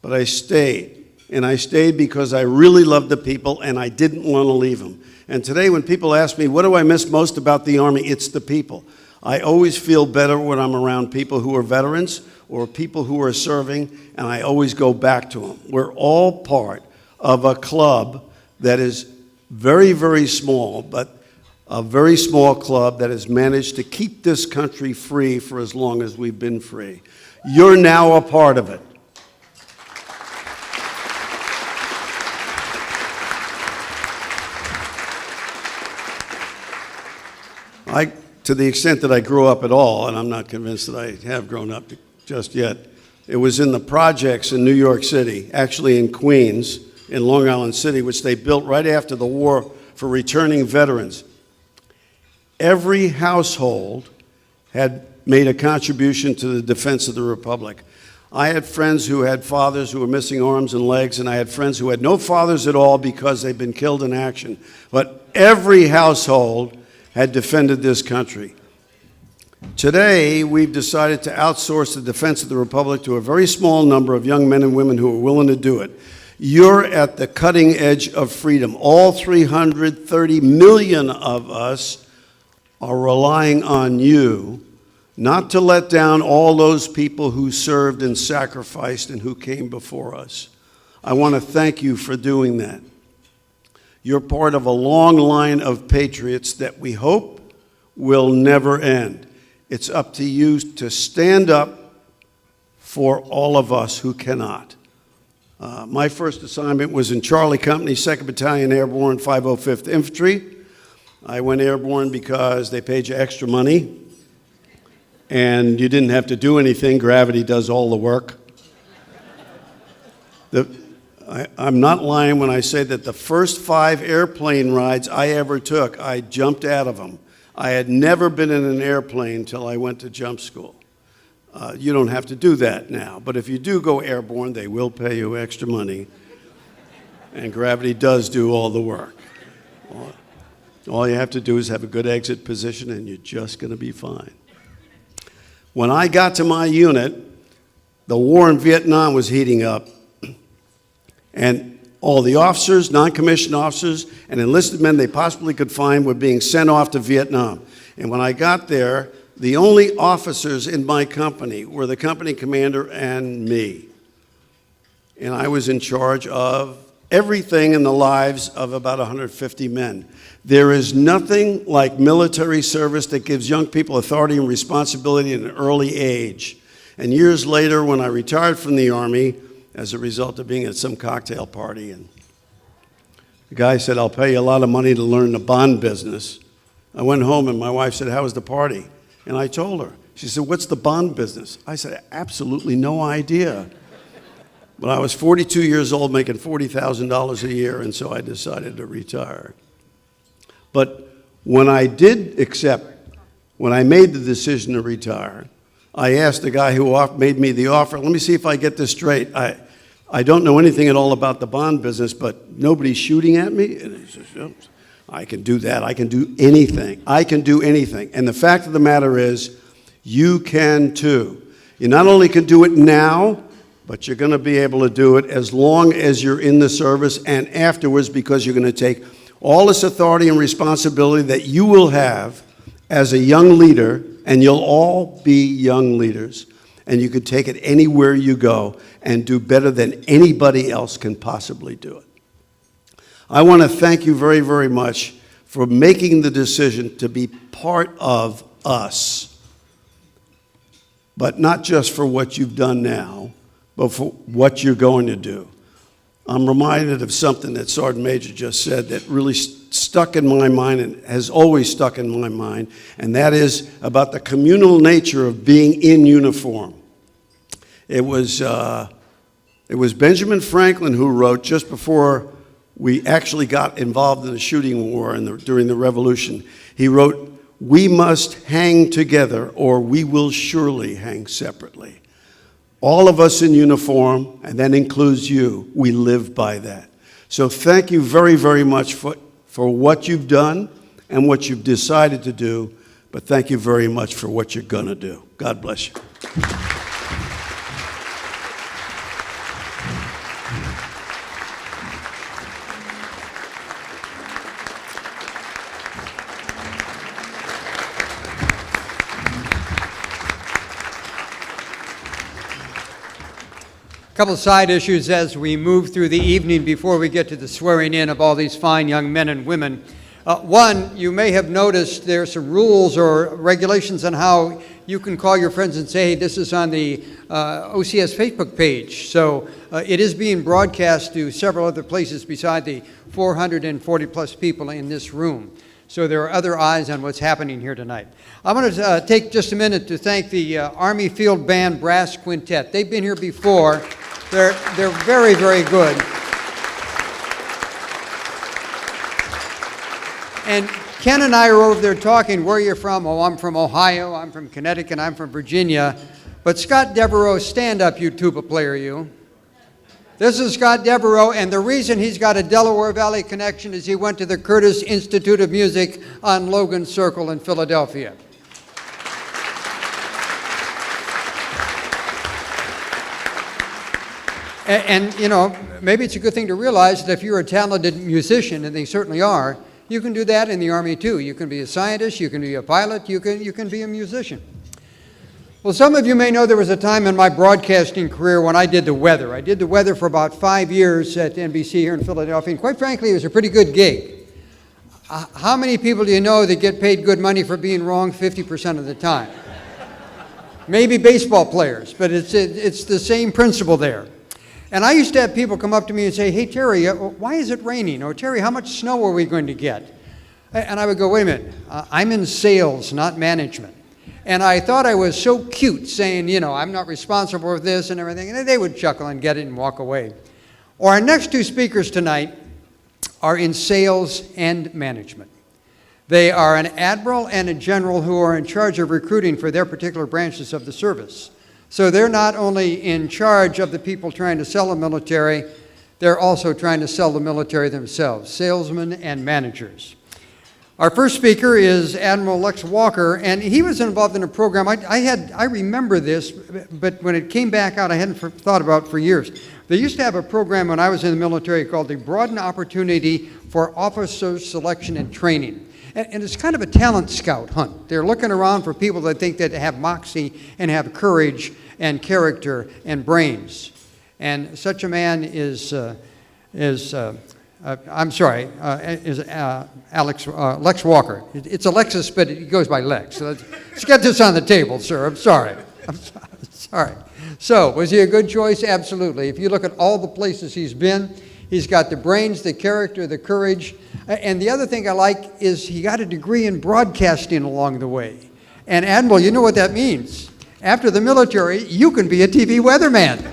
S11: But I stayed, and I stayed because I really loved the people and I didn't want to leave them. And today when people ask me, what do I miss most about the Army? It's the people. I always feel better when I'm around people who are veterans or people who are serving, and I always go back to them. We're all part of a club that is very, very small, but a very small club that has managed to keep this country free for as long as we've been free. You're now a part of it. To the extent that I grew up at all, and I'm not convinced that I have grown up just yet, it was in the projects in New York City, actually in Queens, in Long Island City, which they built right after the war for returning veterans. Every household had made a contribution to the defense of the Republic. I had friends who had fathers who were missing arms and legs, and I had friends who had no fathers at all because they'd been killed in action. But every household had defended this country. Today, we've decided to outsource the defense of the Republic to a very small number of young men and women who are willing to do it. You're at the cutting edge of freedom. All 330 million of us are relying on you not to let down all those people who served and sacrificed and who came before us. I want to thank you for doing that. You're part of a long line of patriots that we hope will never end. It's up to you to stand up for all of us who cannot. My first assignment was in Charlie Company, 2nd Battalion Airborne, 505th Infantry. I went airborne because they paid you extra money, and you didn't have to do anything. Gravity does all the work. I'm not lying when I say that the first 5 airplane rides I ever took, I jumped out of them. I had never been in an airplane until I went to jump school. You don't have to do that now, but if you do go airborne, they will pay you extra money, and gravity does do all the work. All you have to do is have a good exit position, and you're just going to be fine. When I got to my unit, the war in Vietnam was heating up, and all the officers, non-commissioned officers, and enlisted men they possibly could find were being sent off to Vietnam. And when I got there, the only officers in my company were the company commander and me. And I was in charge of everything in the lives of about 150 men. There is nothing like military service that gives young people authority and responsibility at an early age. And years later, when I retired from the Army, as a result of being at some cocktail party, and the guy said, I'll pay you a lot of money to learn the bond business. I went home and my wife said, how was the party? And I told her. She said, what's the bond business? I said, absolutely no idea. But I was 42 years old making $40,000 a year, and so I decided to retire. But when I made the decision to retire, I asked the guy who made me the offer, let me see if I get this straight. I don't know anything at all about the bond business, but nobody's shooting at me? And he says, oh, I can do that. I can do anything. I can do anything. And the fact of the matter is, you can too. You not only can do it now, but you're going to be able to do it as long as you're in the service and afterwards, because you're going to take all this authority and responsibility that you will have as a young leader, and you'll all be young leaders, and you could take it anywhere you go and do better than anybody else can possibly do it. I want to thank you very, very much for making the decision to be part of us, but not just for what you've done now, but for what you're going to do. I'm reminded of something that Sergeant Major just said that really stuck in my mind and has always stuck in my mind, and that is about the communal nature of being in uniform. It was Benjamin Franklin who wrote, just before we actually got involved in the shooting war during the Revolution, he wrote, "We must hang together or we will surely hang separately." All of us in uniform, and that includes you, we live by that. So thank you very, very much for what you've done and what you've decided to do, but thank you very much for what you're going to do. God bless you.
S1: A couple of side issues as we move through the evening before we get to the swearing in of all these fine young men and women. One, you may have noticed there's some rules or regulations on how you can call your friends and say, hey, this is on the OCS Facebook page. So it is being broadcast to several other places beside the 440 plus people in this room. So there are other eyes on what's happening here tonight. I want to take just a minute to thank the Army Field Band Brass Quintet. They've been here before. They're very, very good. And Ken and I are over there talking, where you're from. Oh, I'm from Ohio, I'm from Connecticut, I'm from Virginia. But Scott Devereaux, stand up, you tuba player, you. This is Scott Devereaux, and the reason he's got a Delaware Valley connection is he went to the Curtis Institute of Music on Logan Circle in Philadelphia. And, you know, maybe it's a good thing to realize that if you're a talented musician, and they certainly are, you can do that in the Army too. You can be a scientist, you can be a pilot, you can be a musician. Well, some of you may know there was a time in my broadcasting career when I did the weather. I did the weather for about 5 years at NBC here in Philadelphia, and quite frankly, it was a pretty good gig. How many people do you know that get paid good money for being wrong 50% of the time? Maybe baseball players, but it's the same principle there. And I used to have people come up to me and say, hey, Terry, why is it raining? Or, Terry, how much snow are we going to get? And I would go, wait a minute, I'm in sales, not management. And I thought I was so cute saying, you know, I'm not responsible for this and everything. And they would chuckle and get it and walk away. Or our next two speakers tonight are in sales and management. They are an admiral and a general who are in charge of recruiting for their particular branches of the service. So they're not only in charge of the people trying to sell the military, they're also trying to sell the military themselves, salesmen and managers. Our first speaker is Admiral Lex Walker, and he was involved in a program. I remember this, but when it came back out, I hadn't thought about it for years. They used to have a program when I was in the military called the Broaden Opportunity for Officer Selection and Training. And it's kind of a talent scout hunt. They're looking around for people that think that have moxie and have courage and character and brains. And such a man is Lex Walker. It's Alexis, but it goes by Lex. So let's get this on the table, sir. I'm sorry. Sorry. So, was he a good choice? Absolutely. If you look at all the places he's been, he's got the brains, the character, the courage. And the other thing I like is he got a degree in broadcasting along the way. And Admiral, you know what that means. After the military, you can be a TV weatherman.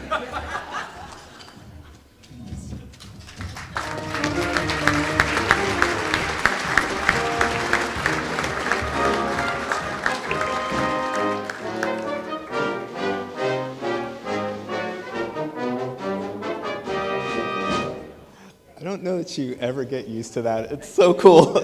S12: I don't know that you ever get used to that. It's so cool.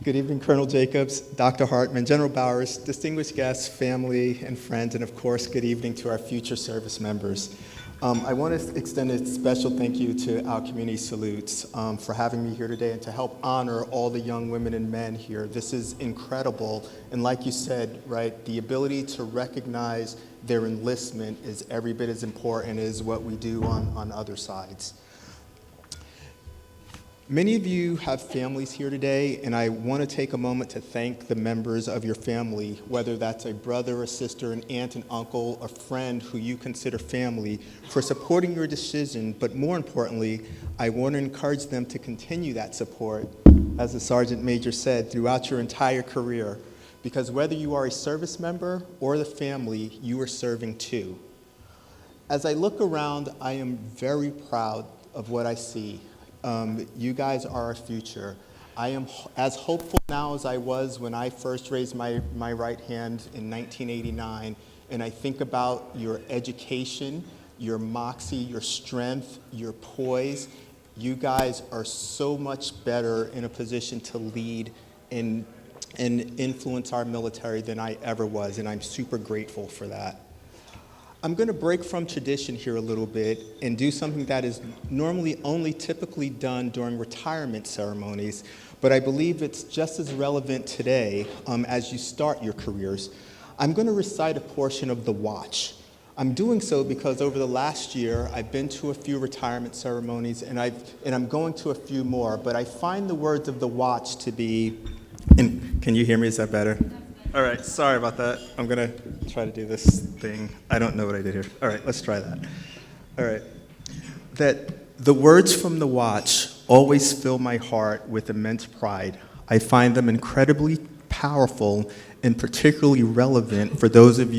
S12: Good evening, Colonel Jacobs, Dr. Hartman, General Bowers, distinguished guests, family, and friends, and of course, good evening to our future service members. I want to extend a special thank you to our community salutes for having me here today and to help honor all the young women and men here. This is incredible, and like you said, right, the ability to recognize their enlistment is every bit as important as what we do on other sides. Many of you have families here today, and I want to take a moment to thank the members of your family, whether that's a brother, a sister, an aunt, an uncle, a friend who you consider family, for supporting your decision, but more importantly, I want to encourage them to continue that support, as the Sergeant Major said, throughout your entire career, because whether you are a service member or the family, you are serving too. As I look around, I am very proud of what I see. You guys are our future. I am as hopeful now as I was when I first raised my right hand in 1989, and I think about your education, your moxie, your strength, your poise. You guys are so much better in a position to lead and influence our military than I ever was, and I'm super grateful for that. I'm going to break from tradition here a little bit and do something that is normally only typically done during retirement ceremonies, but I believe it's just as relevant today as you start your careers. I'm going to recite a portion of the Watch. I'm doing so because over the last year, I've been to a few retirement ceremonies and I'm going to a few more, but I find the words of the Watch to be, and can you hear me? Is that better? All right, sorry about that. I'm gonna try to do this thing. I don't know what I did here. All right, let's try that. All right. That the words from the Watch always fill my heart with immense pride. I find them incredibly powerful and particularly relevant for those of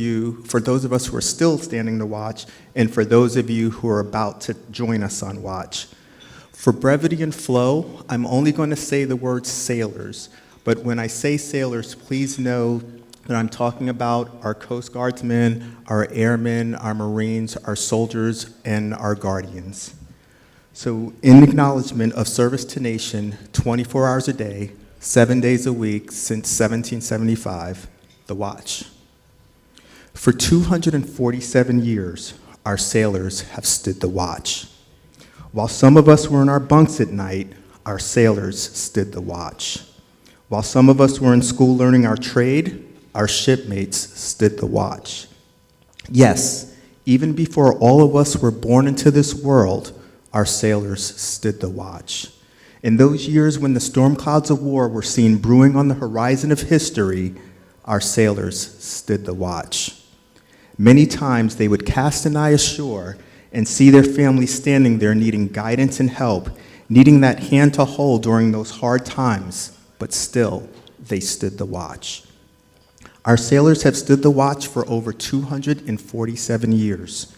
S12: us who are still standing the watch, and for those of you who are about to join us on watch. For brevity and flow, I'm only going to say the word sailors. But when I say sailors, please know that I'm talking about our Coast Guardsmen, our airmen, our Marines, our soldiers, and our guardians. So in acknowledgement of service to nation, 24 hours a day, 7 days a week since 1775, the Watch. For 247 years, our sailors have stood the watch. While some of us were in our bunks at night, our sailors stood the watch. While some of us were in school learning our trade, our shipmates stood the watch. Yes, even before all of us were born into this world, our sailors stood the watch. In those years when the storm clouds of war were seen brewing on the horizon of history, our sailors stood the watch. Many times they would cast an eye ashore and see their families standing there needing guidance and help, needing that hand to hold during those hard times. But still, they stood the watch. Our sailors have stood the watch for over 247 years.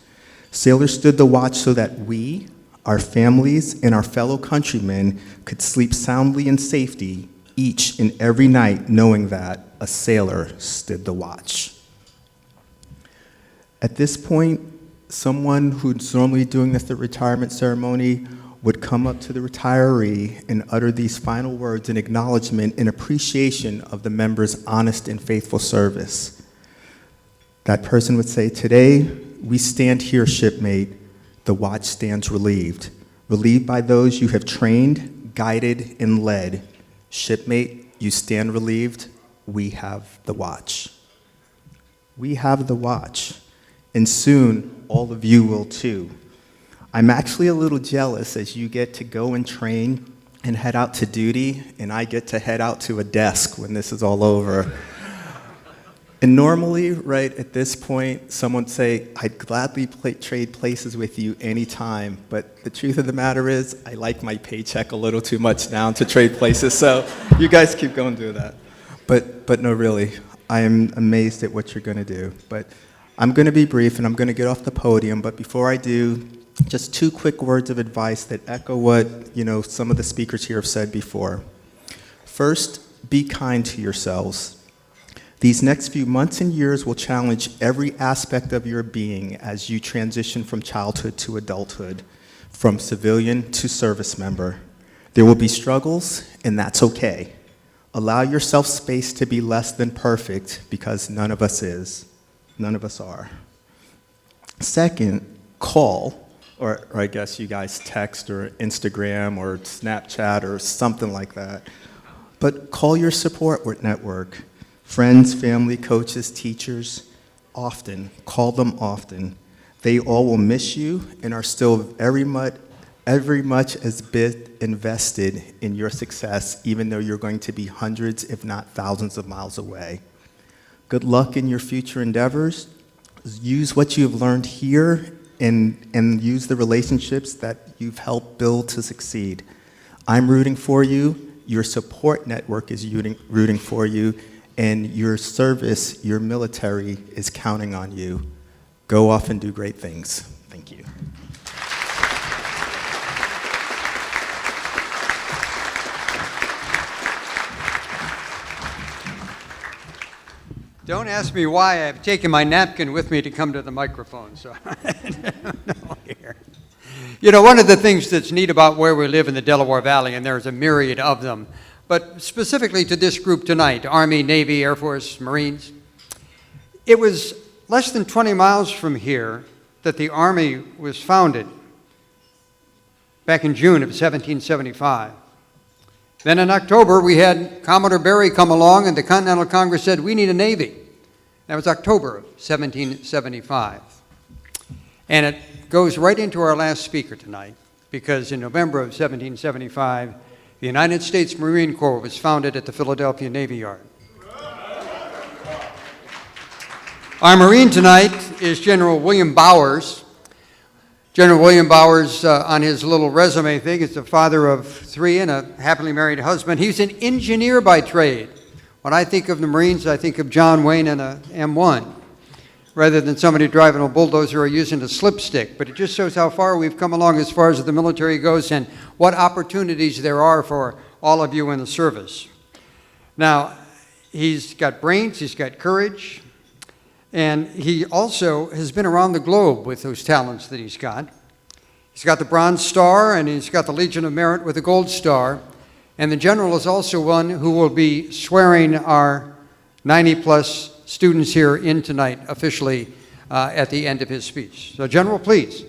S12: Sailors stood the watch so that we, our families, and our fellow countrymen could sleep soundly in safety each and every night, knowing that a sailor stood the watch. At this point, someone who's normally doing this at retirement ceremony would come up to the retiree and utter these final words in acknowledgement and appreciation of the member's honest and faithful service. That person would say, "Today, we stand here, shipmate. The watch stands relieved. Relieved by those you have trained, guided, and led. Shipmate, you stand relieved. We have the watch." We have the watch, and soon all of you will too. I'm actually a little jealous as you get to go and train and head out to duty, and I get to head out to a desk when this is all over. And normally, right at this point, someone would say, "I'd gladly trade places with you anytime," but the truth of the matter is, I like my paycheck a little too much now to trade places, so you guys keep going and do that. But no, really, I am amazed at what you're going to do. But I'm going to be brief, and I'm going to get off the podium, but before I do, just two quick words of advice that echo what some of the speakers here have said before. First, be kind to yourselves. These next few months and years will challenge every aspect of your being as you transition from childhood to adulthood, from civilian to service member. There will be struggles, and that's okay. Allow yourself space to be less than perfect, because none of us is. None of us are. Second, call, or I guess you guys text or Instagram or Snapchat or something like that. But call your support network, friends, family, coaches, teachers, often. Call them often. They all will miss you and are still very much as bit invested in your success, even though you're going to be hundreds, if not thousands of miles away. Good luck in your future endeavors. Use what you've learned here and use the relationships that you've helped build to succeed. I'm rooting for you. Your support network is rooting for you, and your service, your military, is counting on you. Go off and do great things. Thank you.
S1: Don't ask me why I've taken my napkin with me to come to the microphone, so I don't know here. You know, one of the things that's neat about where we live in the Delaware Valley, and there's a myriad of them, but specifically to this group tonight, Army, Navy, Air Force, Marines, it was less than 20 miles from here that the Army was founded back in June of 1775. Then in October, we had Commodore Barry come along, and the Continental Congress said, we need a Navy. That was October of 1775. And it goes right into our last speaker tonight, because in November of 1775, the United States Marine Corps was founded at the Philadelphia Navy Yard. Our Marine tonight is General William Bowers. General William Bowers, on his little resume thing, is the father of 3 and a happily married husband. He's an engineer by trade. When I think of the Marines, I think of John Wayne and a M1, rather than somebody driving a bulldozer or using a slipstick. But it just shows how far we've come along as far as the military goes and what opportunities there are for all of you in the service. Now, he's got brains, he's got courage, and he also has been around the globe with those talents that he's got. He's got the Bronze Star, and he's got the Legion of Merit with the Gold Star. And the general is also one who will be swearing our 90-plus students here in tonight officially at the end of his speech. So, General, please.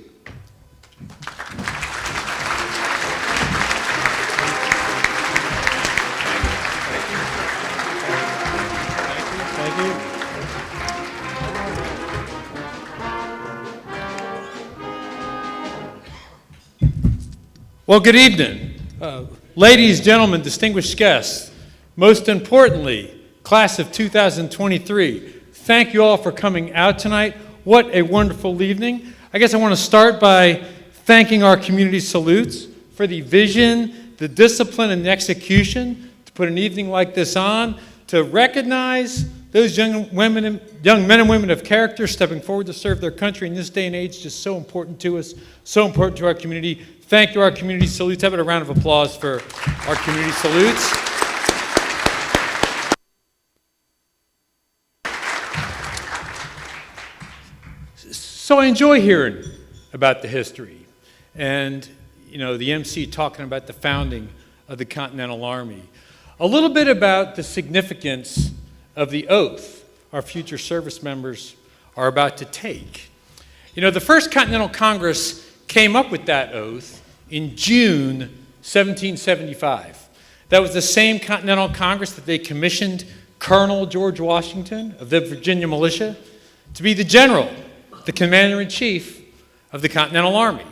S3: Thank you.
S13: Well, good evening. Ladies, gentlemen, distinguished guests, most importantly, class of 2023, thank you all for coming out tonight. What a wonderful evening. I guess I want to start by thanking our community salutes for the vision, the discipline, and the execution to put an evening like this on, to recognize those young men and women of character stepping forward to serve their country in this day and age, just so important to us, so important to our community. Thank you, our community salutes. Have a round of applause for our community salutes. So I enjoy hearing about the history and, you know, the MC talking about the founding of the Continental Army. A little bit about the significance of the oath our future service members are about to take. You know, the first Continental Congress came up with that oath in June 1775. That was the same Continental Congress that they commissioned Colonel George Washington of the Virginia Militia to be the general, the commander-in-chief of the Continental Army,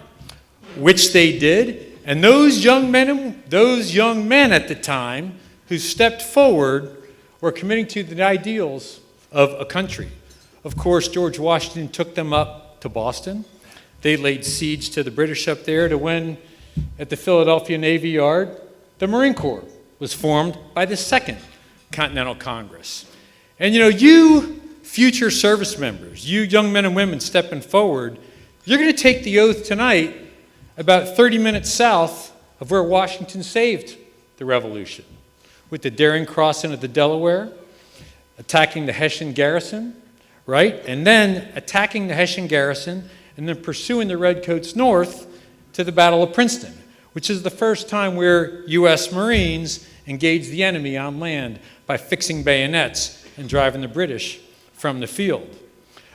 S13: which they did. And those young men at the time who stepped forward were committing to the ideals of a country. Of course, George Washington took them up to Boston. They laid siege to the British up there to when, at the Philadelphia Navy Yard, the Marine Corps was formed by the Second Continental Congress. And you know, you future service members, you young men and women stepping forward, you're going to take the oath tonight about 30 minutes south of where Washington saved the Revolution, with the daring crossing of the Delaware, attacking the Hessian garrison, right? And then attacking the Hessian garrison and then pursuing the Redcoats north to the Battle of Princeton, which is the first time where U.S. Marines engaged the enemy on land by fixing bayonets and driving the British from the field.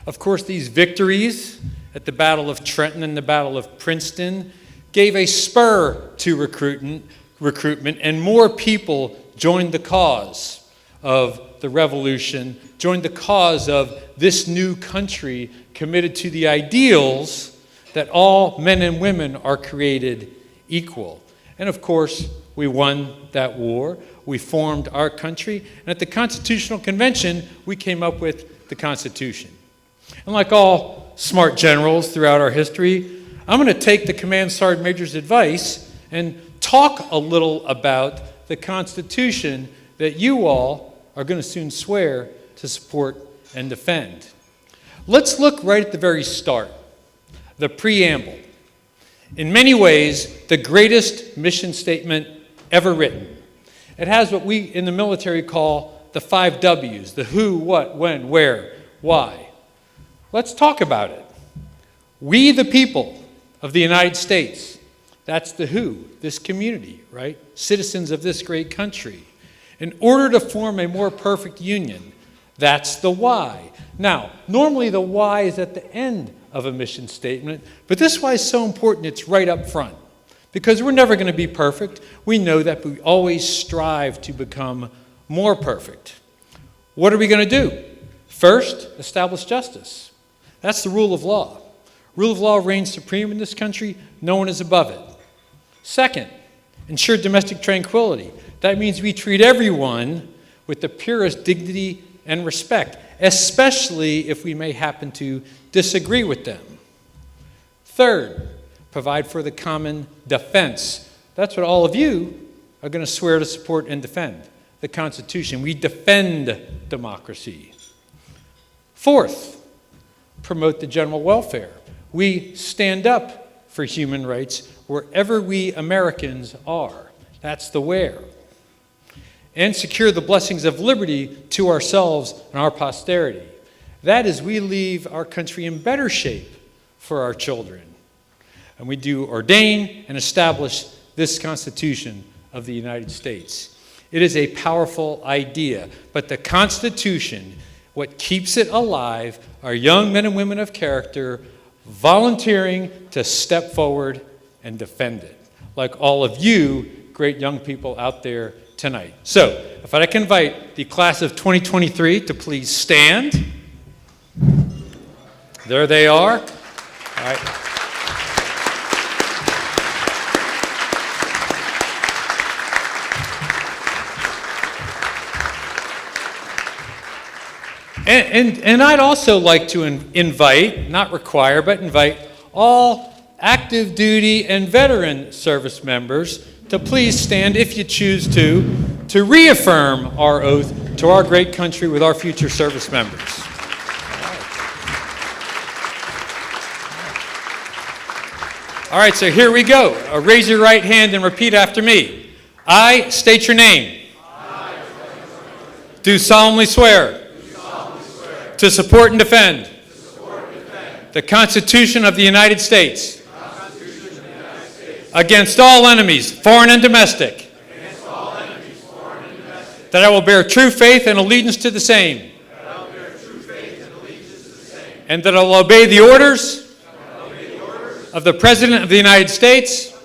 S13: Of course, these victories at the Battle of Trenton and the Battle of Princeton gave a spur to recruitment, and more people joined the cause of the revolution, joined the cause of this new country committed to the ideals that all men and women are created equal. And of course, we won that war. We formed our country. And at the Constitutional Convention, we came up with the Constitution. And like all smart generals throughout our history, I'm going to take the Command Sergeant Major's advice and talk a little about the Constitution that you all are going to soon swear to support and defend. Let's look right at the very start, the preamble. In many ways, the greatest mission statement ever written. It has what we in the military call the 5 W's, the who, what, when, where, why. Let's talk about it. We, the people of the United States, that's the who, this community, right? Citizens of this great country. In order to form a more perfect union, that's the why. Now, normally the why is at the end of a mission statement, but this why is so important it's right up front. Because we're never going to be perfect. We know that, but we always strive to become more perfect. What are we going to do? First, establish justice. That's the rule of law. Rule of law reigns supreme in this country. No one is above it. Second, ensure domestic tranquility. That means we treat everyone with the purest dignity and respect, especially if we may happen to disagree with them. Third, provide for the common defense. That's what all of you are going to swear to support and defend, the Constitution. We defend democracy. Fourth, promote the general welfare. We stand up for human rights wherever we Americans are. That's the where. And secure the blessings of liberty to ourselves and our posterity. That is, we leave our country in better shape for our children. And we do ordain and establish this Constitution of the United States. It is a powerful idea, but the Constitution, what keeps it alive, are young men and women of character volunteering to step forward and defend it, like all of you great young people out there tonight. So, if I can invite the class of 2023 to please stand. There they are. All right. And I'd also like to invite, not require, but invite all active duty and veteran service members to please stand, if you choose to reaffirm our oath to our great country with our future service members. All right, so here we go. Raise your right hand and repeat after me. I state your name. Do solemnly swear to support and defend the Constitution of the United States against all enemies, foreign and domestic, that I will bear true faith and allegiance to the same, and that I will obey the orders of the President of the United States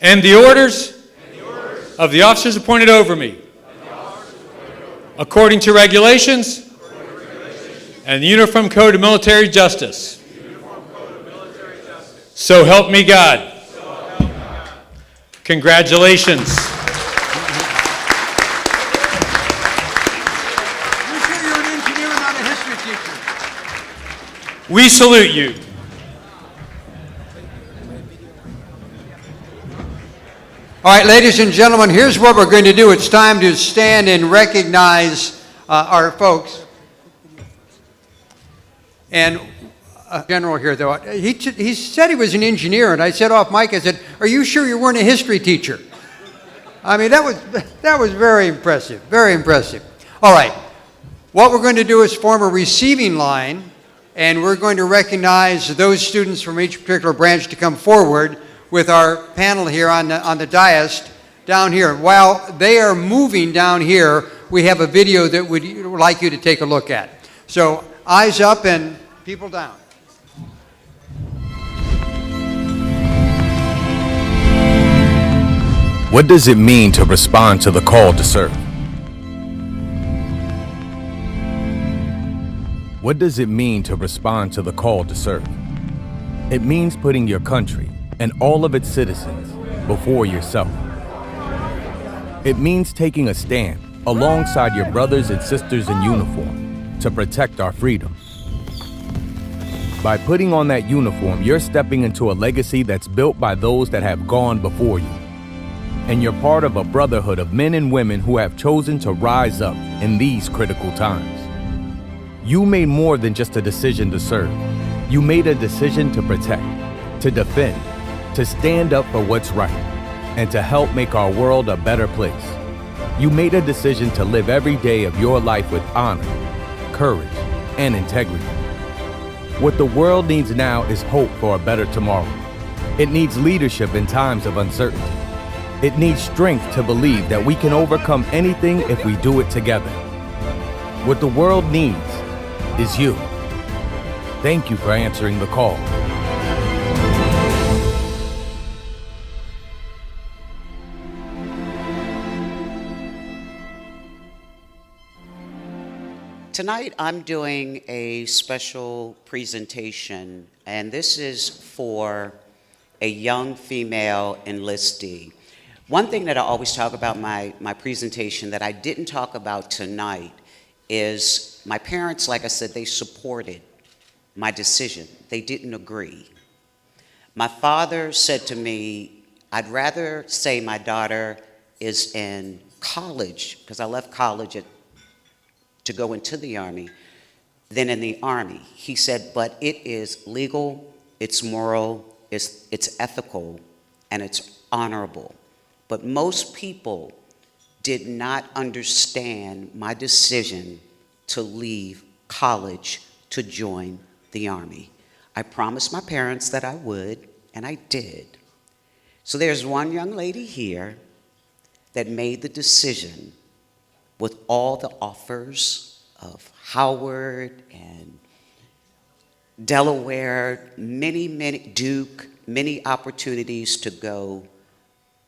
S13: and the orders of the officers appointed over me, according to regulations and the Uniform Code of Military Justice. So help me God. Congratulations.
S1: You're sure you're an engineer and not a history teacher?
S13: We salute you.
S1: All right, ladies and gentlemen, here's what we're going to do. It's time to stand and recognize our folks. And general here, though, he said he was an engineer, and I said off mic, I said, "Are you sure you weren't a history teacher?" I mean, that was very impressive, very impressive. All right, what we're going to do is form a receiving line, and we're going to recognize those students from each particular branch to come forward with our panel here on the dais down here. While they are moving down here, we have a video that we'd like you to take a look at. So eyes up and people down.
S14: What does it mean to respond to the call to serve? What does it mean to respond to the call to serve? It means putting your country and all of its citizens before yourself. It means taking a stand alongside your brothers and sisters in uniform to protect our freedom. By putting on that uniform, you're stepping into a legacy that's built by those that have gone before you. And you're part of a brotherhood of men and women who have chosen to rise up in these critical times. You made more than just a decision to serve. You made a decision to protect, to defend, to stand up for what's right, and to help make our world a better place. You made a decision to live every day of your life with honor, courage, and integrity. What the world needs now is hope for a better tomorrow. It needs leadership in times of uncertainty. It needs strength to believe that we can overcome anything if we do it together. What the world needs is you. Thank you for answering the call.
S9: Tonight, I'm doing a special presentation, and this is for a young female enlistee. One thing that I always talk about my presentation that I didn't talk about tonight is my parents, like I said, they supported my decision. They didn't agree. My father said to me, I'd rather say my daughter is in college, because I left college to go into the Army, than in the Army. He said, but it is legal, it's moral, it's ethical, and it's honorable. But most people did not understand my decision to leave college to join the Army. I promised my parents that I would, and I did. So there's one young lady here that made the decision with all the offers of Howard and Delaware, many, Duke, many opportunities to go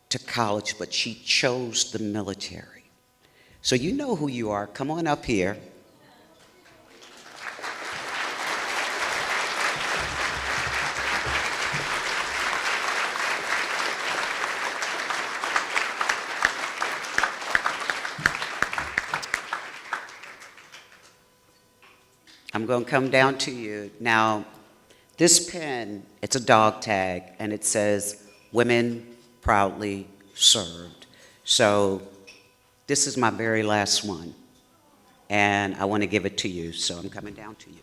S9: to college, but she chose the military. So you know who you are. Come on up here. I'm going to come down to you. Now, this pen, it's a dog tag, and it says, "Women proudly served." So this is my very last one, and I want to give it to you, so I'm coming down to you.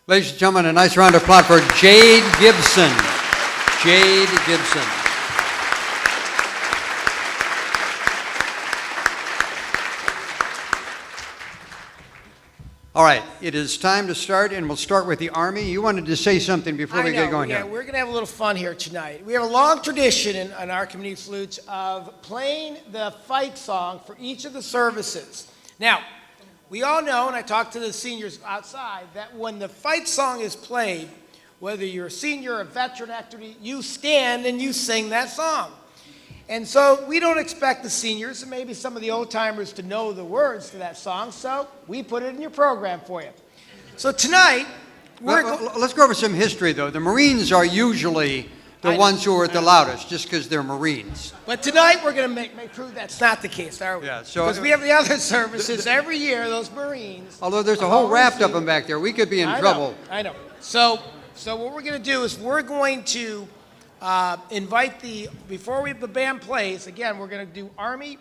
S1: Ladies and gentlemen, a nice round of applause for Jade Gibson. Jade Gibson. All right, it is time to start, and we'll start with the Army. You wanted to say something before we get going
S4: yeah,
S1: here.
S4: we're going to have a little fun here tonight. We have a long tradition in our community flutes of playing the fight song for each of the services. Now, we all know, and I talked to the seniors outside, that when the fight song is played, whether you're a senior or a veteran activity, you stand and you sing that song. And so we don't expect the seniors and maybe some of the old timers to know the words to that song, so we put it in your program for you. So tonight,
S1: let's go over some history, though. The Marines are usually the ones who are the loudest, just because they're Marines.
S4: But tonight we're going to make prove that's not the case, are we?
S1: Yeah, so
S4: because we have the other services every year, those Marines.
S1: Although there's a whole raft of them back there, we could be in trouble.
S4: I know. So what we're going to do is we're going to invite before the band plays, again, we're going to do Army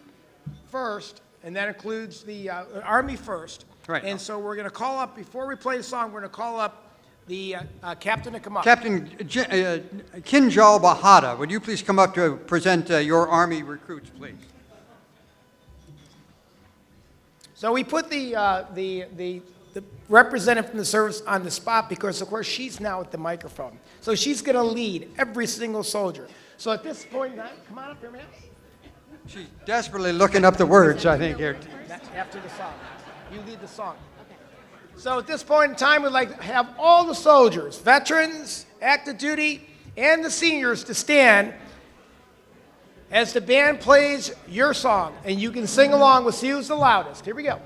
S4: first, and that includes the Army first.
S1: Right.
S4: And so we're going to call up, before we play the song, we're going to call up the captain to come up.
S1: Captain Kinjal Bahada, would you please come up to present your Army recruits, please?
S4: So we put the representative from the service on the spot because, of course, she's now at the microphone. So she's going to lead every single soldier. So at this point in time, come on up here, ma'am.
S1: She's desperately looking up the words, I think, here.
S4: After the song. You lead the song. So at this point in time, we'd like to have all the soldiers, veterans, active duty, and the seniors to stand as the band plays your song. And you can sing along with who's the loudest. Here we go.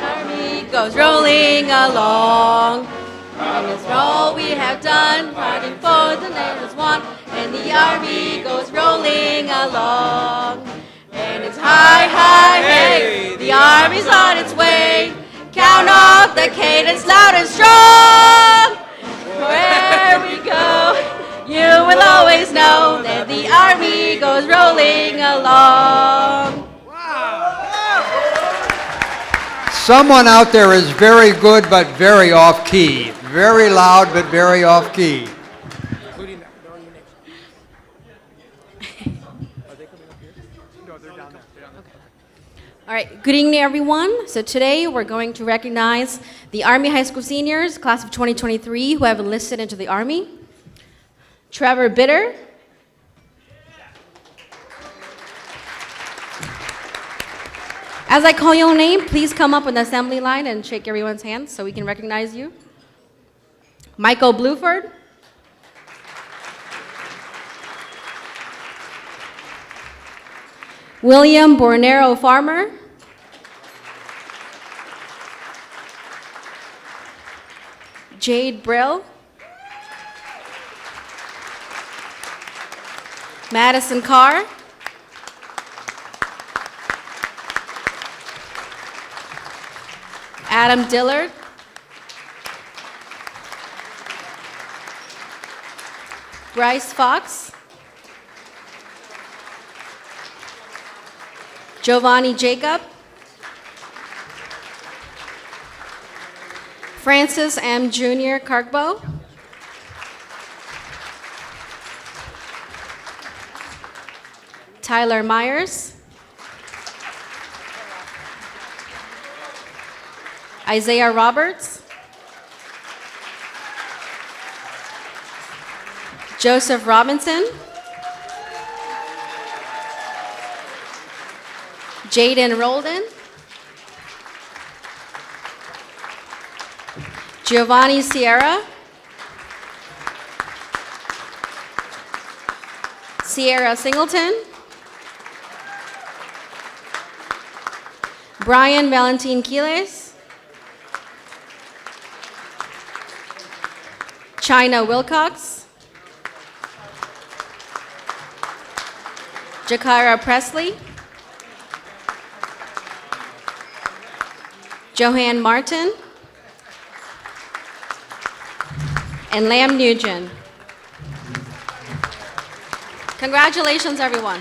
S2: Army goes rolling along. And it's all we have done, fighting for the land is won. And the army goes rolling along. And it's hi, hi, hey, the army's on its way. Count off the cadence loud and strong. Where we go, you will always know that the army goes rolling along.
S1: Someone out there is very good but very off-key. Very loud but very off-key.
S4: Including that. They're on your name. Are they coming up here? No, they're down there.
S15: All right, good evening, everyone. So today we're going to recognize the Army High School seniors, class of 2023, who have enlisted into the Army. Trevor Bitter. As I call your name, please come up on the assembly line and shake everyone's hands so we can recognize you. Michael Bluford. William Bornero Farmer. Jade Brill. Madison Carr. Adam Dillard. Bryce Fox. Giovanni Jacob. Francis M. Jr. Kirkbow. Tyler Myers. Isaiah Roberts. Joseph Robinson. Jaden Rolden. Giovanni Sierra. Sierra Singleton. Brian Valentin Quiles. China Wilcox. Jakira Presley. Johan Martin. And Lam Nugent. Congratulations, everyone.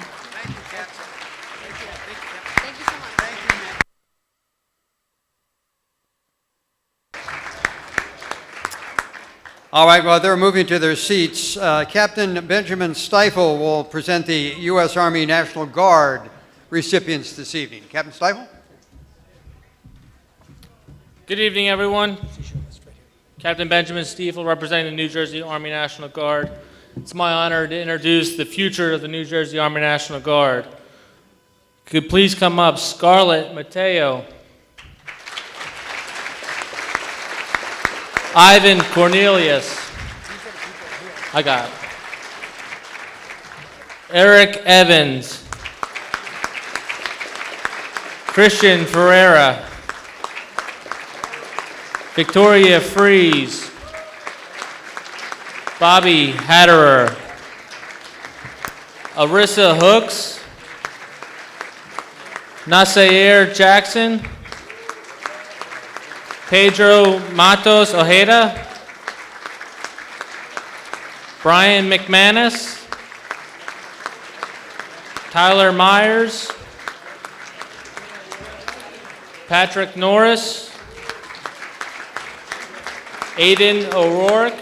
S1: All right, while they're moving to their seats, Captain Benjamin Stifel will present the U.S. Army National Guard recipients this evening. Captain Stifel?
S16: Good evening, everyone. Captain Benjamin Stiefel, representing the New Jersey Army National Guard. It's my honor to introduce the future of the New Jersey Army National Guard. Could you please come up, Scarlett Mateo. Ivan Cornelius. I got it. Eric Evans. Christian Ferreira. Victoria Fries. Bobby Hatterer. Arissa Hooks. Nasair Jackson. Pedro Matos Ojeda. Brian McManus. Tyler Myers, Patrick Norris, Aiden O'Rourke,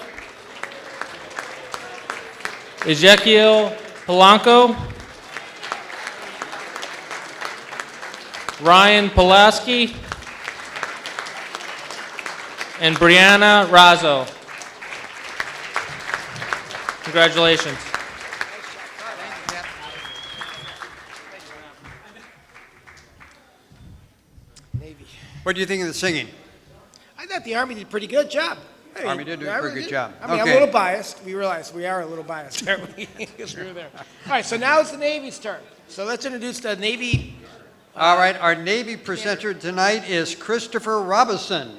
S16: Ezekiel Polanco, Ryan Pulaski, and Brianna Razzo. Congratulations.
S4: Navy.
S1: What do you think of the singing?
S4: I thought the Army did a pretty good job. Hey,
S1: Army did do
S4: the
S1: a pretty good job.
S4: I mean, I'm
S1: Okay.
S4: a little biased. We realize we are a little biased, aren't we? Because we were there. All right, so now it's the Navy's turn. So let's introduce the Navy.
S1: All right, our Navy presenter tonight is Christopher Robinson.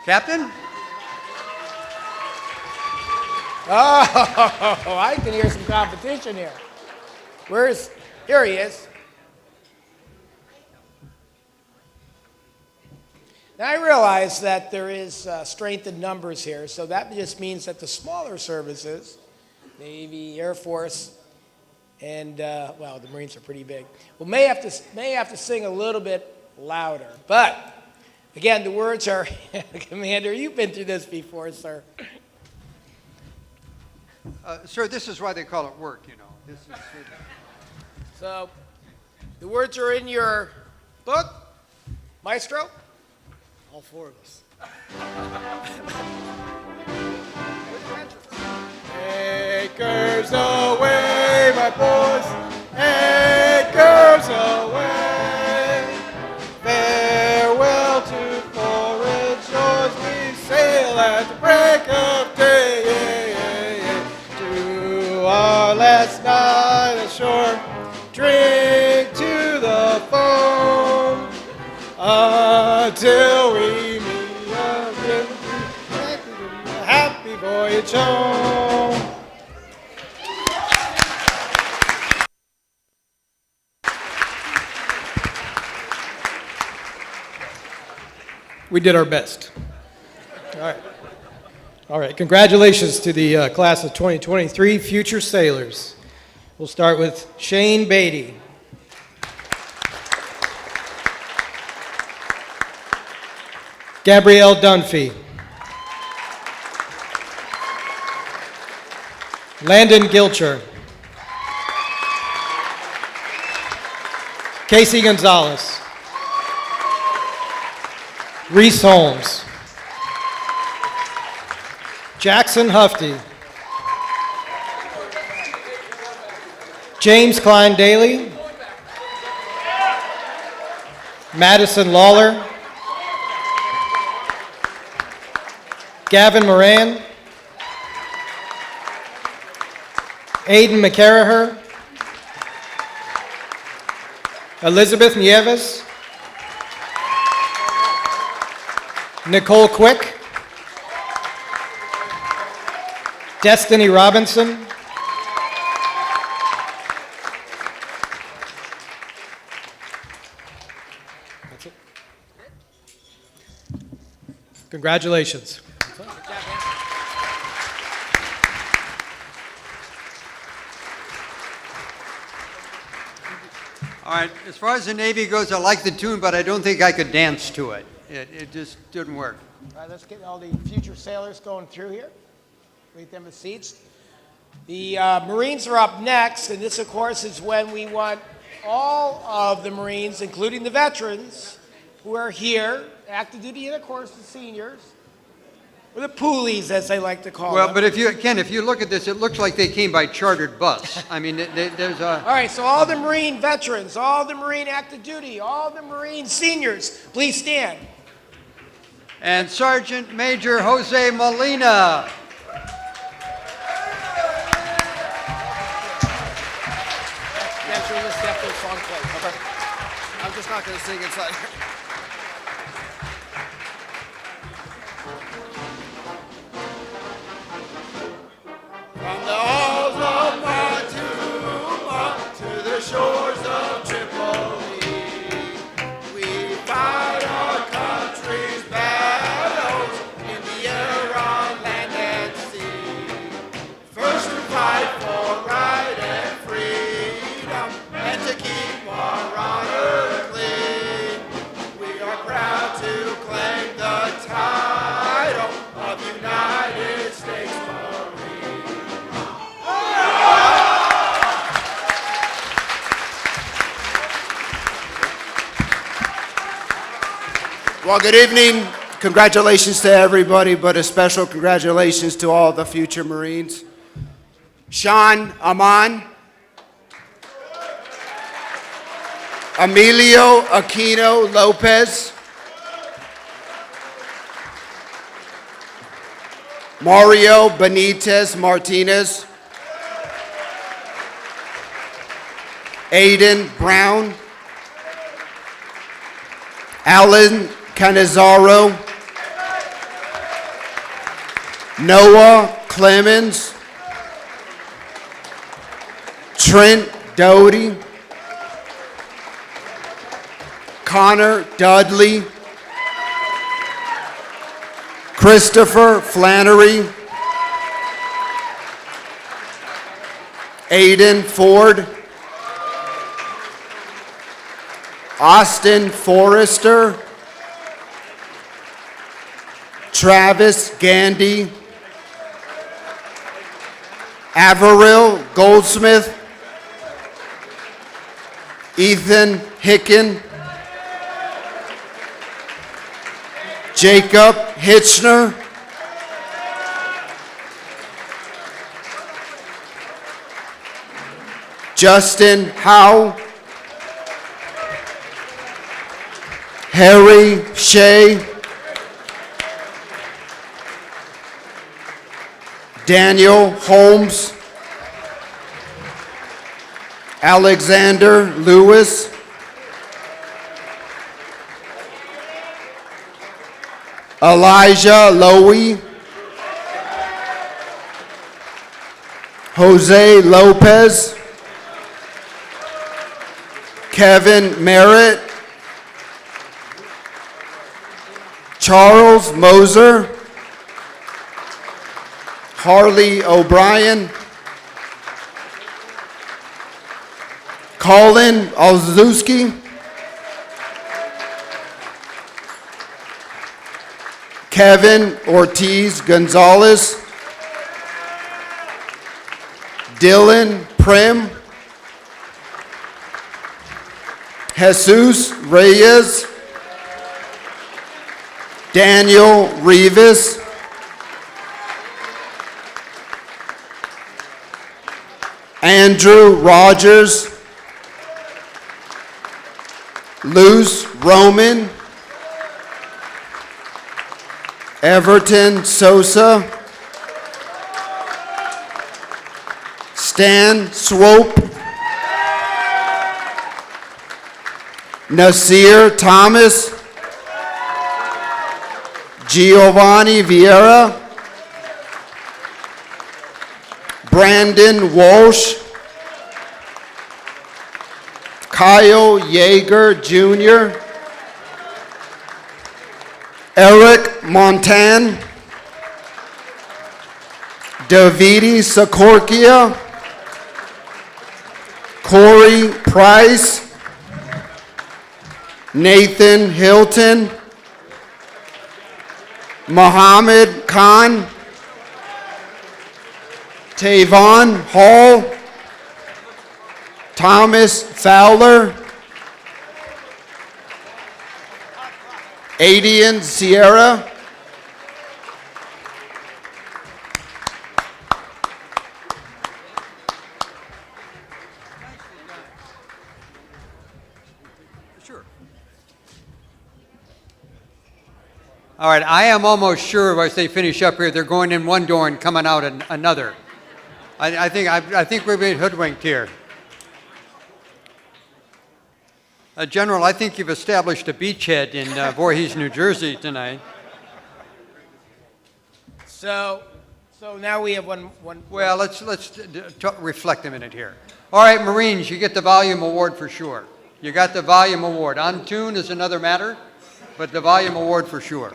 S1: Captain?
S4: Oh, I can hear some competition here. Here he is. Now I realize that there is strength in numbers here, so that just means that the smaller services, Navy, Air Force, and well, the Marines are pretty big. Well, may have to sing a little bit louder. But again, the words are, Commander, you've been through this before, sir.
S1: Sir, this is why they call it work, you know. This is,
S4: So, the words are in your book, Maestro. All four of us.
S17: Anchors away, my boys, anchors away. Farewell to foreign shores, we sail at the break of day. To our last night ashore, drink to the foam, until we meet again. Happy voyage home. We did our best. All right. All right. Congratulations to the class of 2023 future sailors. We'll start with Shane Beatty. Gabrielle Dunphy. Landon Gilcher. Casey Gonzalez. Reese Holmes. Jackson Hufty. James Klein Daly. Madison Lawler. Gavin Moran. Aiden McCarraher. Elizabeth Nieves. Nicole Quick. Destiny Robinson. That's it. Congratulations.
S1: all right, as far as the Navy goes, I like the tune, but I don't think I could dance to it. It just didn't work.
S4: All right, let's get all the future sailors going through here. Wait them in seats. The Marines are up next, and this, of course, is when we want all of the Marines, including the veterans, who are here, active duty, and of course the seniors, or the poolies, as they like to call
S1: Well,
S4: them.
S1: but if you look at this, it looks like they came by chartered bus. I mean, there's a...
S4: All right, so all the Marine veterans, all the Marine active duty, all the Marine seniors, please stand.
S1: And Sergeant Major Jose Molina.
S18: Yeah, sure, this after the song plays. Okay. I'm just not going to sing inside. From the halls of Montuma to the shores of Tripoli, we fight our country's battles in the air, on land and sea. First to fight for right and freedom, and
S19: Well, good evening. Congratulations to everybody, but a special congratulations to all the future Marines. Sean Amon, Emilio Aquino Lopez, Mario Benitez Martinez, Aiden Brown, Alan Canizaro, Noah Clemens, Trent Doty, Connor Dudley, Christopher Flannery, Aiden Ford, Austin Forrester, Travis Gandy, Averill Goldsmith, Ethan Hicken, Jacob Hitchner, Justin Howe, Harry Shea, Daniel Holmes, Alexander Lewis, Elijah Lowy, Jose Lopez, Kevin Merritt, Charles Moser, Harley O'Brien, Colin Olszewski, Kevin Ortiz Gonzalez, Dylan Prim, Jesus Reyes, Daniel Rivas, Andrew Rogers, Luz Roman, Everton Sosa, Stan Swope, Nasir Thomas, Giovanni Vieira, Brandon Walsh, Kyle Yeager Jr., Eric Montan, Davidi Sakorkia, Corey Price, Nathan Hilton, Mohammed Khan, Tavon Hall, Thomas Fowler, Adian Sierra,
S1: All right, I am almost sure as they finish up here, they're going in one door and coming out another. I think we've been hoodwinked here. General, I think you've established a beachhead in Voorhees, New Jersey tonight.
S4: So now we have one.
S1: Well, let's reflect a minute here. All right, Marines, you get the volume award for sure. You got the volume award. On tune is another matter, but the volume award for sure.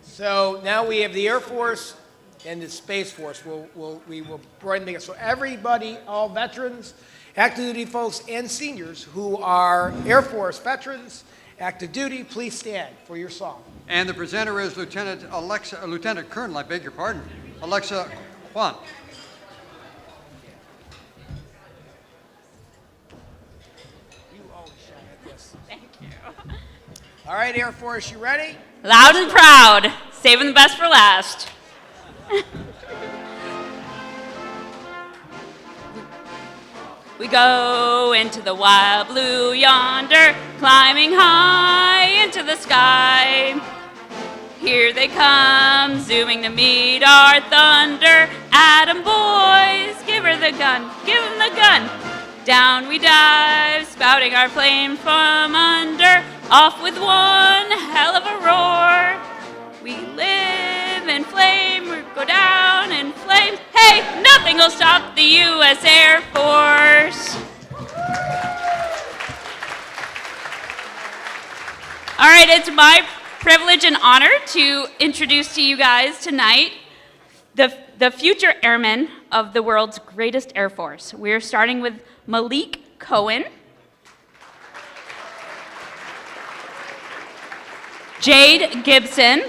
S4: So now we have the Air Force and the Space Force. We will broaden together. So everybody, all veterans, active duty folks, and seniors who are Air Force veterans, active duty, please stand for your song.
S1: And the presenter is Lieutenant Colonel, I beg your pardon, Alexa Juan.
S20: You always shine at this. Thank you.
S10: All right, Air Force, you ready?
S20: Loud and proud, saving the best for last. We go into the wild blue yonder, climbing high into the sky. Here they come, zooming to meet our thunder. Atom boys, give her the gun, give him the gun. Down we dive, spouting our flame from under. Off with one hell of a roar. We live in flame, we go down in flames. Hey, nothing will stop the U.S. Air Force. All right, it's my privilege and honor to introduce to you guys tonight the future airmen of the world's greatest Air Force. We're starting with Malik Cohen, Jade Gibson,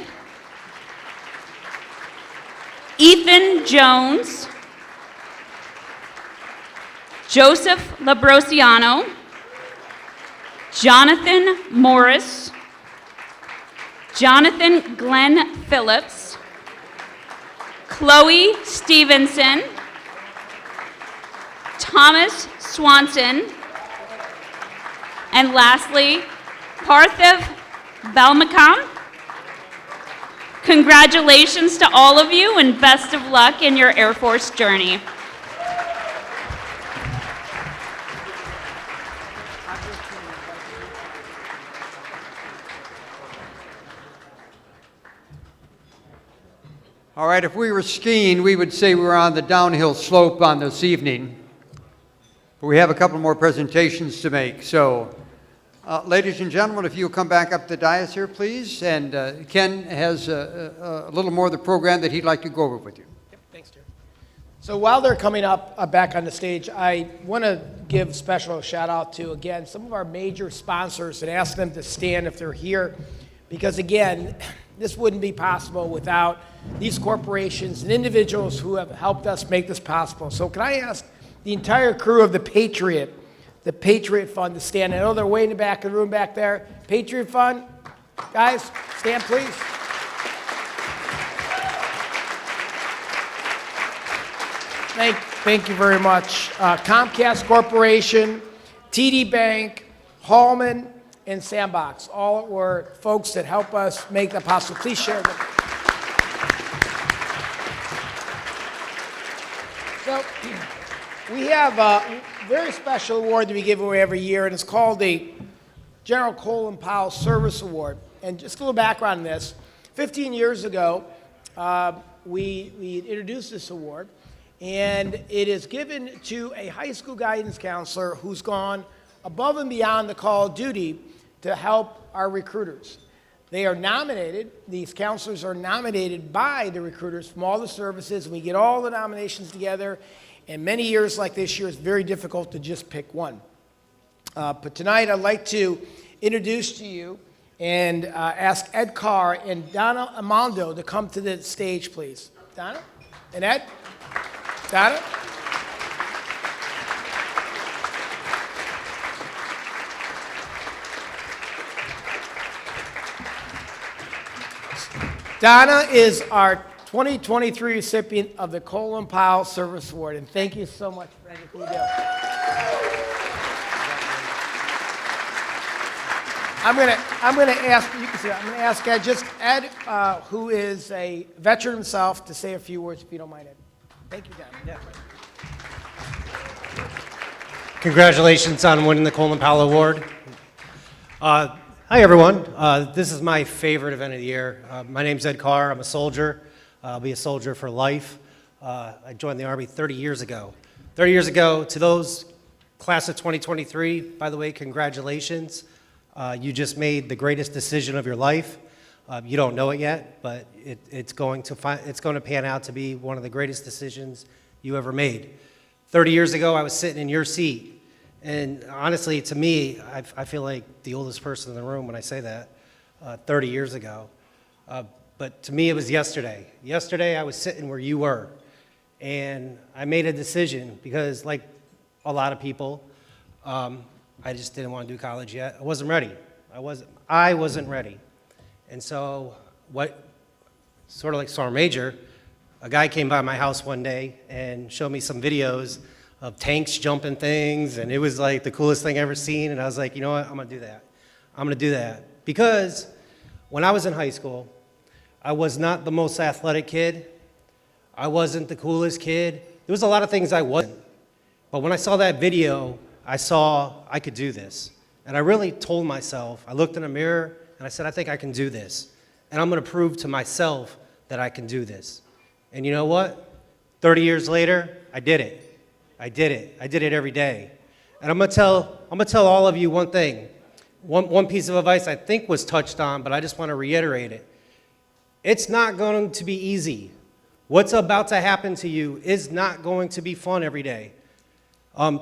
S20: Ethan Jones, Joseph Labrosiano, Jonathan Morris, Jonathan Glenn Phillips, Chloe Stevenson, Thomas Swanson, and lastly, Parthiv Balmakam. Congratulations to all of you and best of luck in your Air Force journey.
S1: All right, if we were skiing, we would say we were on the downhill slope on this evening. But we have a couple more presentations to make. So, ladies and gentlemen, if you'll come back up the dais here, please. And Ken has a little more of the program that he'd like to go over with you.
S4: Thanks, Terry. So while they're coming up back on the stage, I want to give special shout out to, again, some of our major sponsors and ask them to stand if they're here. Because again, this wouldn't be possible without these corporations and individuals who have helped us make this possible. So can I ask the entire crew of the Patriot Fund to stand? I know they're way in the back of the room back there. Patriot Fund, guys, stand please. Thank you very much. Comcast Corporation, TD Bank, Hallman, and Sandbox, all were folks that help us make that possible. Please share them. So we have a very special award that we give away every year, and it's called the General Colin Powell Service Award. And just a little background on this. 15 years ago, we introduced this award, and it is given to a high school guidance counselor who's gone above and beyond the call of duty to help our recruiters. They are nominated, these counselors are nominated by the recruiters from all the services, and we get all the nominations together, and many years like this year, it's very difficult to just pick one. But tonight, I'd like to introduce to you and ask Ed Carr and Donna Amando to come to the stage, please. Donna and Ed? Donna? Donna is our 2023 recipient of the Colin Powell Service Award, and thank you so much for everything you do. I'm gonna ask, you can see, I'm gonna ask Ed, who is a veteran himself, to say a few words, if you don't mind, Ed. Thank you, Donna.
S21: Congratulations on winning the Colin Powell Award. Hi, everyone. This is my favorite event of the year. My name's Ed Carr. I'm a soldier. I'll be a soldier for life. I joined the Army 30 years ago. 30 years ago, to those class of 2023, by the way, congratulations. You just made the greatest decision of your life. You don't know it yet, but it's going to pan out to be one of the greatest decisions you ever made. 30 years ago, I was sitting in your seat. And honestly, to me, I feel like the oldest person in the room when I say that, 30 years ago. But to me, it was yesterday. Yesterday, I was sitting where you were. And I made a decision because, like a lot of people, I just didn't want to do college yet. I wasn't ready. I wasn't ready. And so sort of like Sergeant Major, a guy came by my house one day and showed me some videos of tanks jumping things, and it was like the coolest thing I ever seen, and I was like, you know what, I'm gonna do that. I'm gonna do that. Because when I was in high school, I was not the most athletic kid. I wasn't the coolest kid. There was a lot of things I wasn't. But when I saw that video, I saw I could do this. And I really told myself, I looked in the mirror and I said, I think I can do this. And I'm gonna prove to myself that I can do this. And you know what? 30 years later, I did it. I did it. I did it every day. And I'm gonna tell all of you one thing. One piece of advice I think was touched on, but I just wanna reiterate it. It's not going to be easy. What's about to happen to you is not going to be fun every day.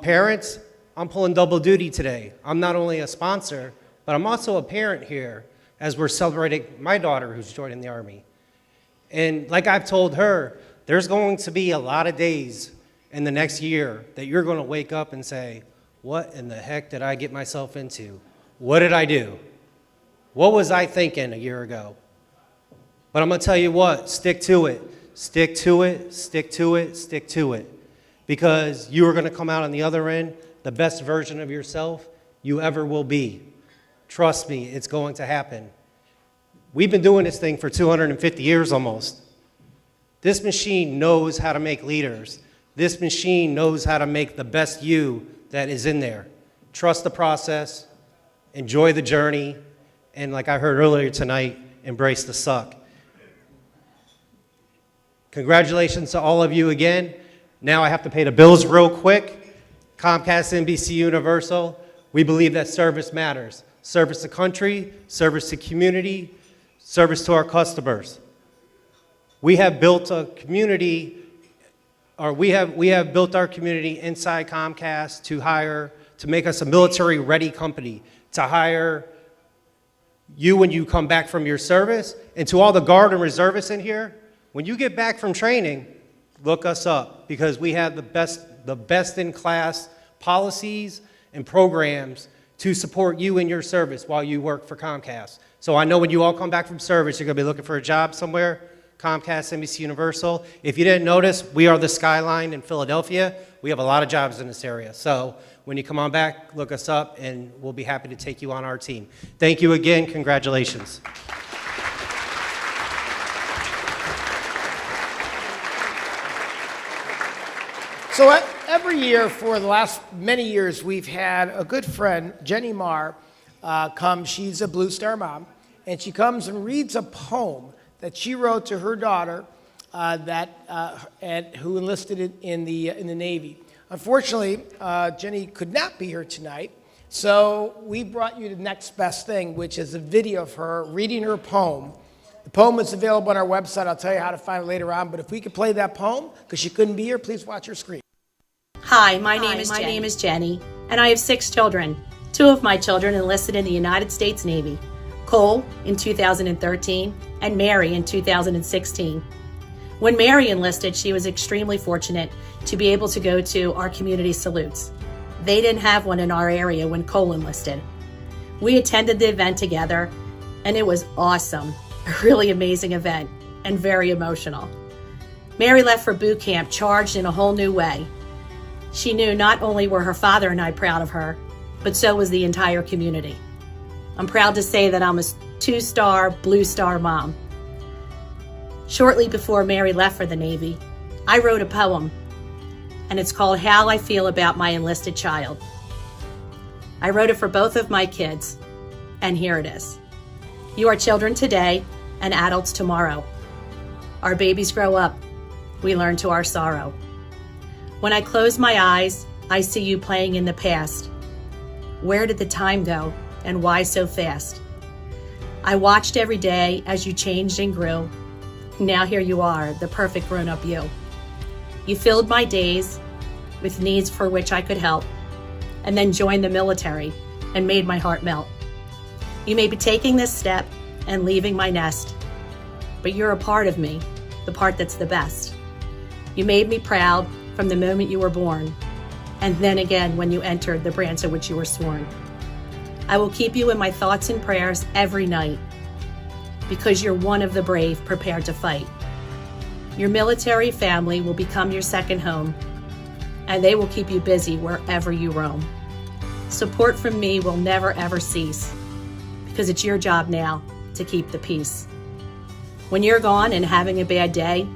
S21: Parents, I'm pulling double duty today. I'm not only a sponsor, but I'm also a parent here as we're celebrating my daughter who's joining the Army. And like I've told her, there's going to be a lot of days in the next year that you're going to wake up and say, what in the heck did I get myself into? What did I do? What was I thinking a year ago? But I'm going to tell you what, stick to it. Stick to it, stick to it, stick to it. Because you are going to come out on the other end the best version of yourself you ever will be. Trust me, it's going to happen. We've been doing this thing for 250 years almost. This machine knows how to make leaders. This machine knows how to make the best you that is in there. Trust the process, enjoy the journey, and like I heard earlier tonight, embrace the suck. Congratulations to all of you again. Now I have to pay the bills real quick. Comcast, NBC Universal, we believe that service matters. Service to country, service to community, service to our customers. We have built a community, or we have built our community inside Comcast to make us a military-ready company, to hire you when you come back from your service, and to all the Guard and reservists in here, when you get back from training, look us up, because we have the best in class policies and programs to support you in your service while you work for Comcast. So I know when you all come back from service, you're gonna be looking for a job somewhere, Comcast, NBC Universal. If you didn't notice, we are the Skyline in Philadelphia. We have a lot of jobs in this area. So when you come on back, look us up and we'll be happy to take you on our team. Thank you again, congratulations.
S4: So every year for the last many years, we've had a good friend, Jenny Marr, come. She's a Blue Star mom, and she comes and reads a poem that she wrote to her daughter who enlisted in the Navy. Unfortunately, Jenny could not be here tonight, so we brought you the next best thing, which is a video of her reading her poem. The poem is available on our website. I'll tell you how to find it later on, but if we could play that poem, because she couldn't be here, please watch your screen.
S5: Hi, my name is Jenny, and I have 6 children. 2 of my children enlisted in the United States Navy, Cole in 2013 and Mary in 2016. When Mary enlisted, she was extremely fortunate to be able to go to our community salutes. They didn't have one in our area when Cole enlisted. We attended the event together, and it was awesome, a really amazing event, and very emotional. Mary left for boot camp charged in a whole new way. She knew not only were her father and I proud of her, but so was the entire community. I'm proud to say that I'm a 2-star Blue Star mom. Shortly before Mary left for the Navy, I wrote a poem, and it's called How I Feel About My Enlisted Child. I wrote it for both of my kids, and here it is. You are children today and adults tomorrow. Our babies grow up. We learn to our sorrow. When I close my eyes, I see you playing in the past. Where did the time go, and why so fast? I watched every day as you changed and grew. Now here you are, the perfect grown-up you. You filled my days with needs for which I could help, and then joined the military and made my heart melt. You may be taking this step and leaving my nest, but you're a part of me, the part that's the best. You made me proud from the moment you were born, and then again when you entered the branch of which you were sworn. I will keep you in my thoughts and prayers every night because you're one of the brave prepared to fight. Your military family will become your second home, and they will keep you busy wherever you roam. Support from me will never ever cease because it's your job now to keep the peace. When you're gone and having a bad day,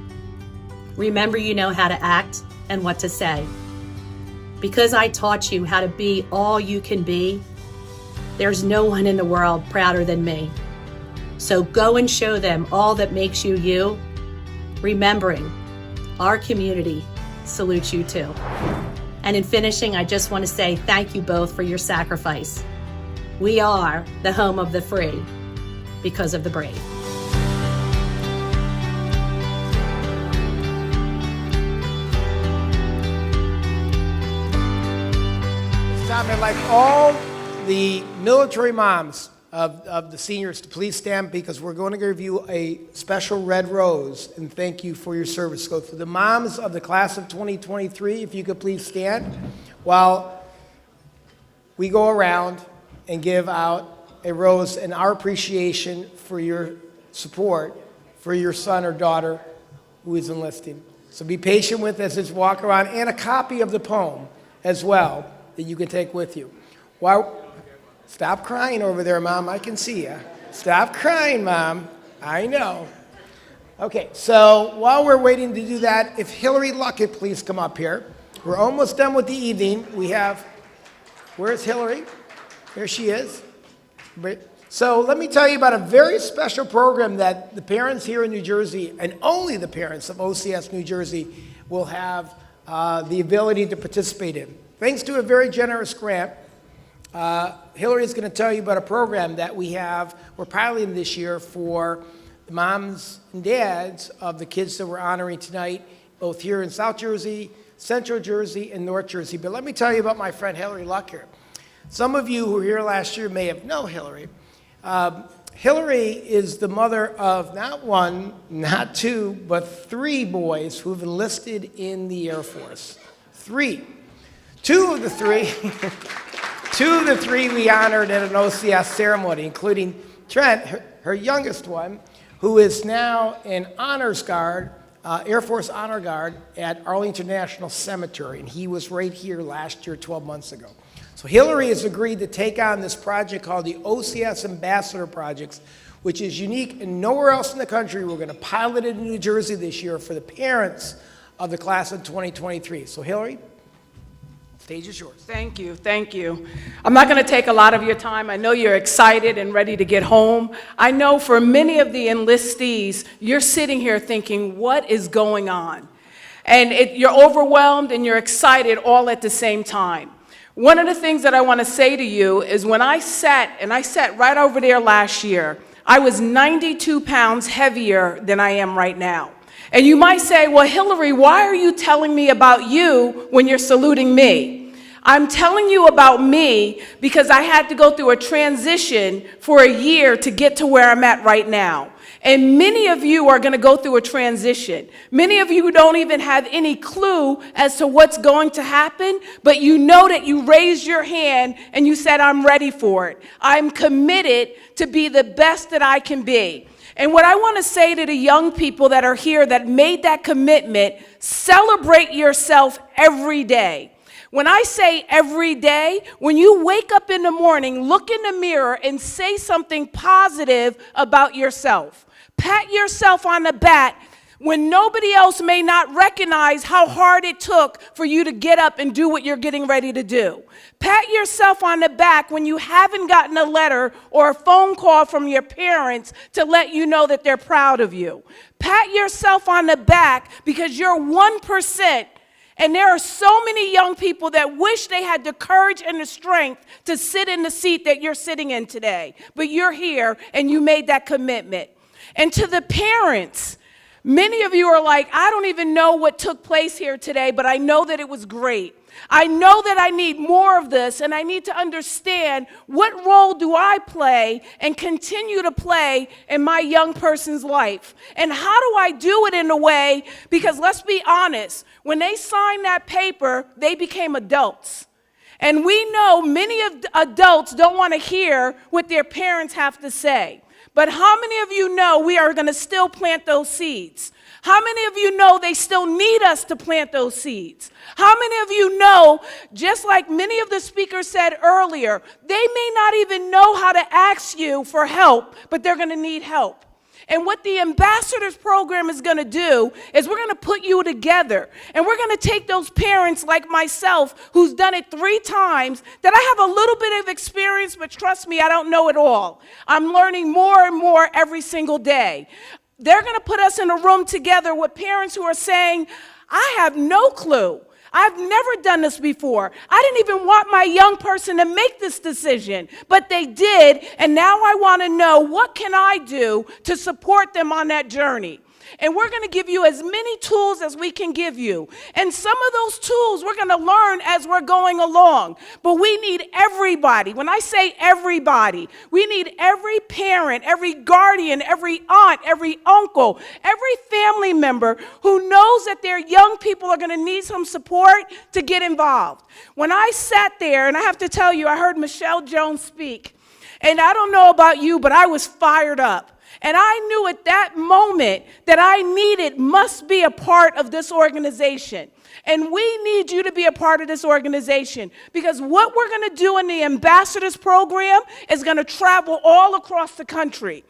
S5: remember you know how to act and what to say. Because I taught you how to be all you can be, there's no one in the world prouder than me. So go and show them all that makes you you, remembering our community salutes you too. And in finishing, I just want to say thank you both for your sacrifice. We are the home of the free because of the brave.
S4: I'd like all the military moms of the seniors to please stand because we're going to give you a special red rose and thank you for your service. So for the moms of the class of 2023, if you could please stand while we go around and give out a rose in our appreciation for your support for your son or daughter who is enlisting. So be patient with us as we walk around, and a copy of the poem as well that you can take with you. Stop crying over there, Mom. I can see you. Stop crying, Mom. I know. Okay, so while we're waiting to do that, if Hillary Luckett please come up here. We're almost done with the evening. We have, where's Hillary? Here she is. So let me tell you about a very special program that the parents here in New Jersey, and only the parents of OCS New Jersey, will have the ability to participate in. Thanks to a very generous grant, Hillary is going to tell you about a program that we're piloting this year for the moms and dads of the kids that we're honoring tonight, both here in South Jersey, Central Jersey, and North Jersey. But let me tell you about my friend Hillary Luckett. Some of you who were here last year may have known Hillary. Hillary is the mother of not one, not two, but 3 boys who've enlisted in the Air Force. 3. Two of the three we honored at an OCS ceremony, including Trent, her youngest one, who is now an honors guard, Air Force Honor Guard at Arlington National Cemetery, and he was right here last year, 12 months ago. So Hillary has agreed to take on this project called the OCS Ambassador Projects, which is unique and nowhere else in the country. We're going to pilot it in New Jersey this year for the parents of the class of 2023. So Hillary, stage is yours.
S7: Thank you, thank you. I'm not going to take a lot of your time. I know you're excited and ready to get home. I know for many of the enlistees, you're sitting here thinking, what is going on? And you're overwhelmed and you're excited all at the same time. One of the things that I want to say to you is when I sat right over there last year, I was 92 pounds heavier than I am right now. And you might say, well, Hillary, why are you telling me about you when you're saluting me? I'm telling you about me because I had to go through a transition for a year to get to where I'm at right now. And many of you are going to go through a transition. Many of you don't even have any clue as to what's going to happen, but you know that you raised your hand and you said, I'm ready for it. I'm committed to be the best that I can be. And what I want to say to the young people that are here that made that commitment, celebrate yourself every day. When I say every day, when you wake up in the morning, look in the mirror and say something positive about yourself. Pat yourself on the back when nobody else may not recognize how hard it took for you to get up and do what you're getting ready to do. Pat yourself on the back when you haven't gotten a letter or a phone call from your parents to let you know that they're proud of you. Pat yourself on the back because you're 1%. And there are so many young people that wish they had the courage and the strength to sit in the seat that you're sitting in today. But you're here and you made that commitment. And to the parents, many of you are like, I don't even know what took place here today, but I know that it was great. I know that I need more of this, and I need to understand what role do I play and continue to play in my young person's life. And how do I do it in a way, because let's be honest, when they signed that paper, they became adults. And we know many of adults don't want to hear what their parents have to say. But how many of you know we are going to still plant those seeds? How many of you know they still need us to plant those seeds? How many of you know, just like many of the speakers said earlier, they may not even know how to ask you for help, but they're going to need help. And what the Ambassadors Program is going to do is we're going to put you together. And we're going to take those parents like myself who's done it 3 times, that I have a little bit of experience, but trust me, I don't know it all. I'm learning more and more every single day. They're going to put us in a room together with parents who are saying, I have no clue. I've never done this before. I didn't even want my young person to make this decision, but they did, and now I want to know, what can I do to support them on that journey? And we're going to give you as many tools as we can give you. And some of those tools we're going to learn as we're going along. But we need everybody. When I say everybody, we need every parent, every guardian, every aunt, every uncle, every family member who knows that their young people are going to need some support to get involved. When I sat there, and I have to tell you, I heard Michelle Jones speak. And I don't know about you, but I was fired up. And I knew at that moment that I needed must be a part of this organization. And we need you to be a part of this organization, because what we're going to do in the Ambassadors Program is going to travel all across the country.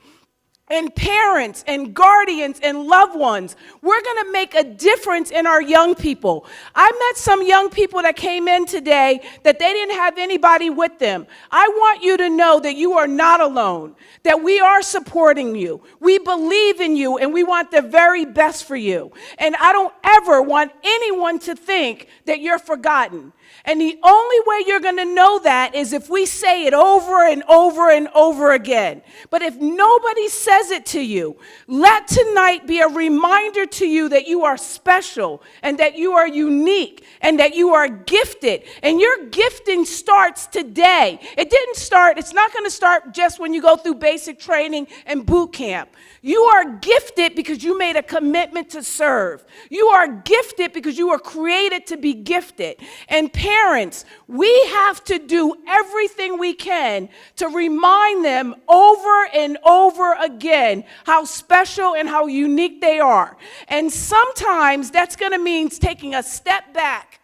S7: And parents and guardians and loved ones, we're going to make a difference in our young people. I met some young people that came in today that they didn't have anybody with them. I want you to know that you are not alone, that we are supporting you. We believe in you, and we want the very best for you. And I don't ever want anyone to think that you're forgotten. And the only way you're going to know that is if we say it over and over and over again. But if nobody says it to you, let tonight be a reminder to you that you are special and that you are unique and that you are gifted. And your gifting starts today. It's not going to start just when you go through basic training and boot camp. You are gifted because you made a commitment to serve. You are gifted because you were created to be gifted. And parents, we have to do everything we can to remind them over and over again how special and how unique they are. And sometimes that's going to mean taking a step back.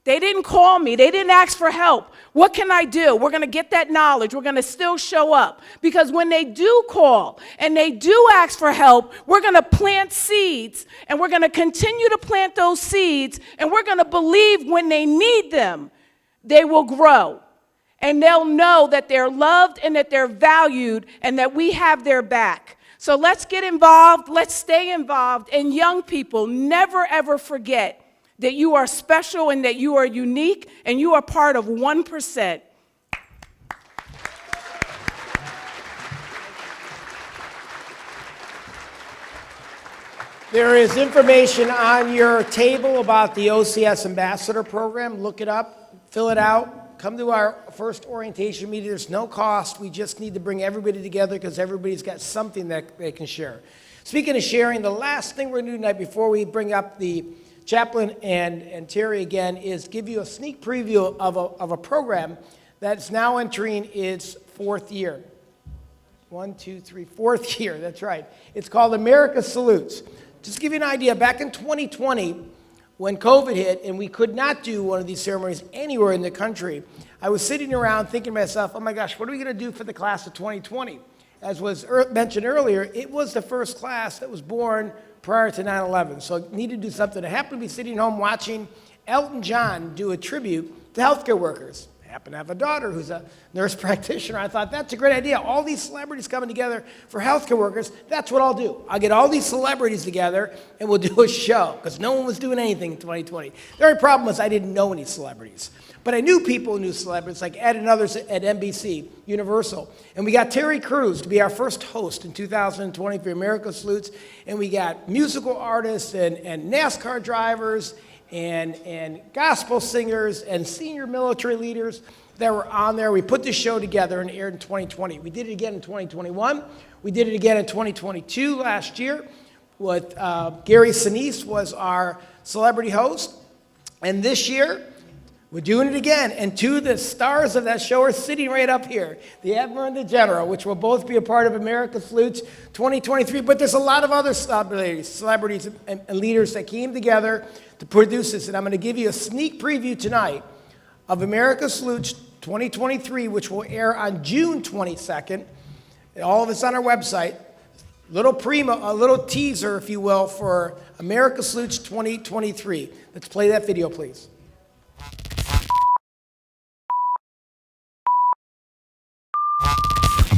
S7: They didn't call me. They didn't ask for help. What can I do? We're going to get that knowledge. We're going to still show up. Because when they do call and they do ask for help, we're going to plant seeds, and we're going to continue to plant those seeds, and we're going to believe when they need them, they will grow. And they'll know that they're loved and that they're valued and that we have their back. So let's get involved. Let's stay involved. And young people, never, ever forget that you are special and that you are unique and you are part of 1%.
S4: There is information on your table about the OCS Ambassador Program. Look it up, fill it out, come to our first orientation meeting. There's no cost. We just need to bring everybody together because everybody's got something that they can share. Speaking of sharing, the last thing we're going to do tonight before we bring up the Chaplain and Terry again is give you a sneak preview of a program that's now entering its 4th year. 4th year, that's right. It's called America Salutes. Just to give you an idea, back in 2020, when COVID hit and we could not do one of these ceremonies anywhere in the country, I was sitting around thinking to myself, oh my gosh, what are we going to do for the class of 2020? As was mentioned earlier, it was the first class that was born prior to 9/11, so I needed to do something. I happened to be sitting home watching Elton John do a tribute to healthcare workers. I happen to have a daughter who's a nurse practitioner. I thought, that's a great idea. All these celebrities coming together for healthcare workers, that's what I'll do. I'll get all these celebrities together and we'll do a show, because no one was doing anything in 2020. The only problem was I didn't know any celebrities. But I knew people who knew celebrities, like Ed and others at NBC, Universal. And we got Terry Crews to be our first host in 2020 for America Salutes. And we got musical artists and NASCAR drivers and gospel singers and senior military leaders that were on there. We put this show together and aired in 2020. We did it again in 2021. We did it again in 2022 last year with Gary Sinise was our celebrity host. And this year, We're doing it again. And two of the stars of that show are sitting right up here, the Admiral and the General, which will both be a part of America Salutes 2023. But there's a lot of other celebrities and leaders that came together to produce this. And I'm going to give you a sneak preview tonight of America Salutes 2023, which will air on June 22nd. And all of it's on our website. A little teaser, if you will, for America Salutes 2023. Let's play that video, please.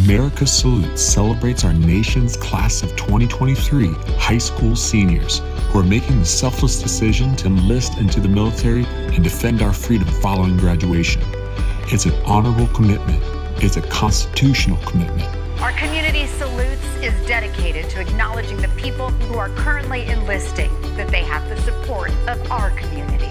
S6: America Salutes celebrates our nation's class of 2023 high school seniors who are making the selfless decision to enlist into the military and defend our freedom following graduation. It's an honorable commitment. It's a constitutional commitment.
S22: Our Community Salutes is dedicated to acknowledging the people who are currently enlisting, that they have the support of our community.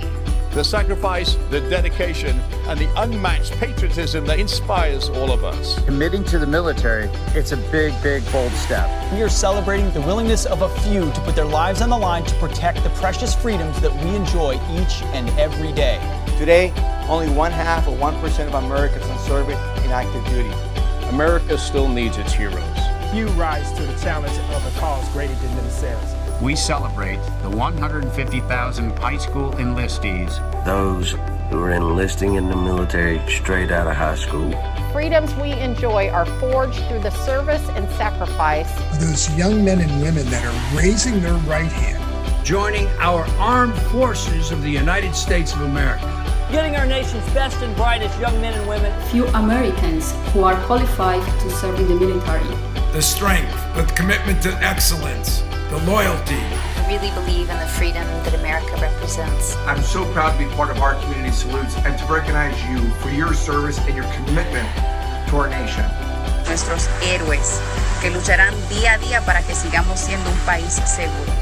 S23: The sacrifice, the dedication, and the unmatched patriotism that inspires all of us.
S24: Committing to the military, it's a big, big, bold step.
S25: We are celebrating the willingness of a few to put their lives on the line to protect the precious freedoms that we enjoy each and every day.
S26: Today, only 1/2 or 1% of Americans are serving in active duty.
S23: America still needs its heroes.
S27: Few rise to the challenge of a cause greater than themselves.
S28: We celebrate the 150,000 high school enlistees.
S29: Those who are enlisting in the military straight out of high school.
S22: Freedoms we enjoy are forged through the service and sacrifice.
S30: Those young men and women that are raising their right hand.
S31: Joining our armed forces of the United States of America.
S32: Getting our nation's best and brightest young men and women.
S33: Few Americans who are qualified to serve in the military.
S31: The strength, the commitment to excellence, the loyalty.
S22: I really believe in the freedom that America represents.
S34: I'm so proud to be part of our Community Salutes and to recognize you for your service and your commitment to our nation.
S22: Nuestros héroes que lucharán día a día para que sigamos siendo un país seguro.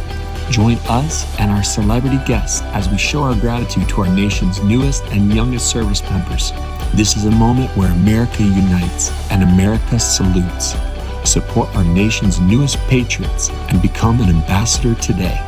S35: Join us and our celebrity guests as we show our gratitude to our nation's newest and youngest service members. This is a moment where America unites and America salutes. Support our nation's newest patriots and become an ambassador today.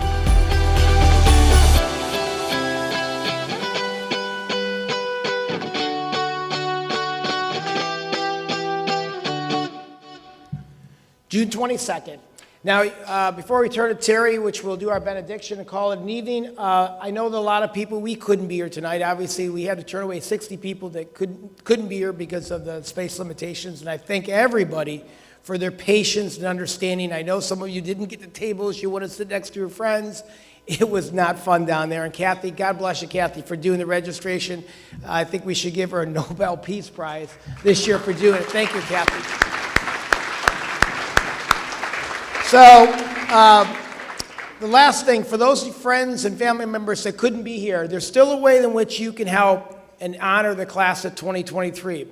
S4: June 22nd. Now, before we turn to Terry, which we'll do our benediction and call it an evening, I know that a lot of people, we couldn't be here tonight. Obviously, we had to turn away 60 people that couldn't be here because of the space limitations, and I thank everybody for their patience and understanding. I know some of you didn't get the tables. You want to sit next to your friends. It was not fun down there. And Kathy, God bless you, Kathy, for doing the registration. I think we should give her a Nobel Peace Prize this year for doing it. Thank you, Kathy. So, the last thing, for those friends and family members that couldn't be here, there's still a way in which you can help and honor the class of 2023.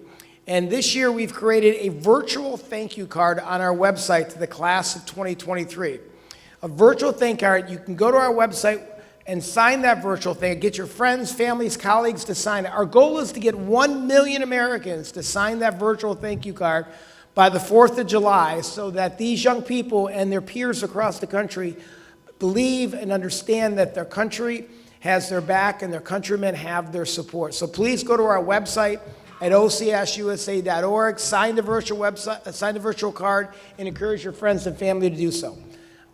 S4: And this year, we've created a virtual thank you card on our website to the class of 2023. A virtual thank card, you can go to our website and sign that virtual thing. Get your friends, families, colleagues to sign it. Our goal is to get 1 million Americans to sign that virtual thank you card by the 4th of July so that these young people and their peers across the country believe and understand that their country has their back and their countrymen have their support. So please go to our website at ocsusa.org, sign the virtual card, and encourage your friends and family to do so.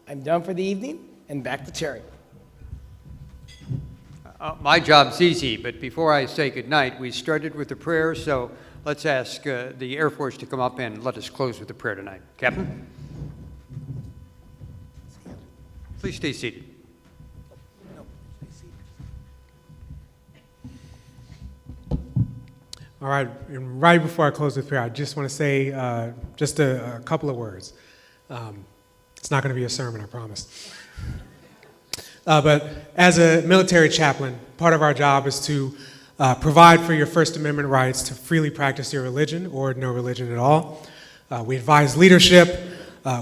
S4: I'm done for the evening, and back to Terry.
S1: My job's easy, but before I say goodnight, we started with the prayer, so let's ask the Air Force to come up and let us close with the prayer tonight. Captain? Please stay seated.
S3: All right, and right before I close with prayer, I just want to say just a couple of words. It's not going to be a sermon, I promise. But as a military chaplain, part of our job is to provide for your First Amendment rights to freely practice your religion or no religion at all. We advise leadership.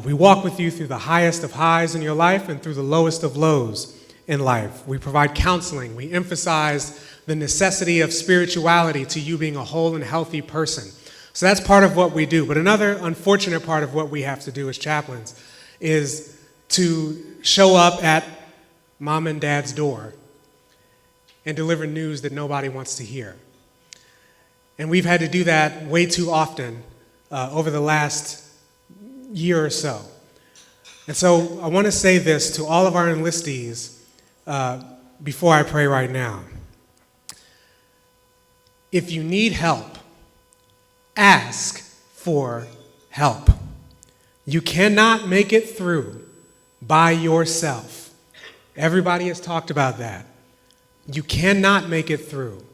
S3: We walk with you through the highest of highs in your life and through the lowest of lows in life. We provide counseling. We emphasize the necessity of spirituality to you being a whole and healthy person. So that's part of what we do. But another unfortunate part of what we have to do as chaplains is to show up at mom and dad's door and deliver news that nobody wants to hear. And we've had to do that way too often over the last year or so. And so I want to say this to all of our enlistees before I pray right now. If you need help, ask for help. You cannot make it through by yourself. Everybody has talked about that. You cannot make it through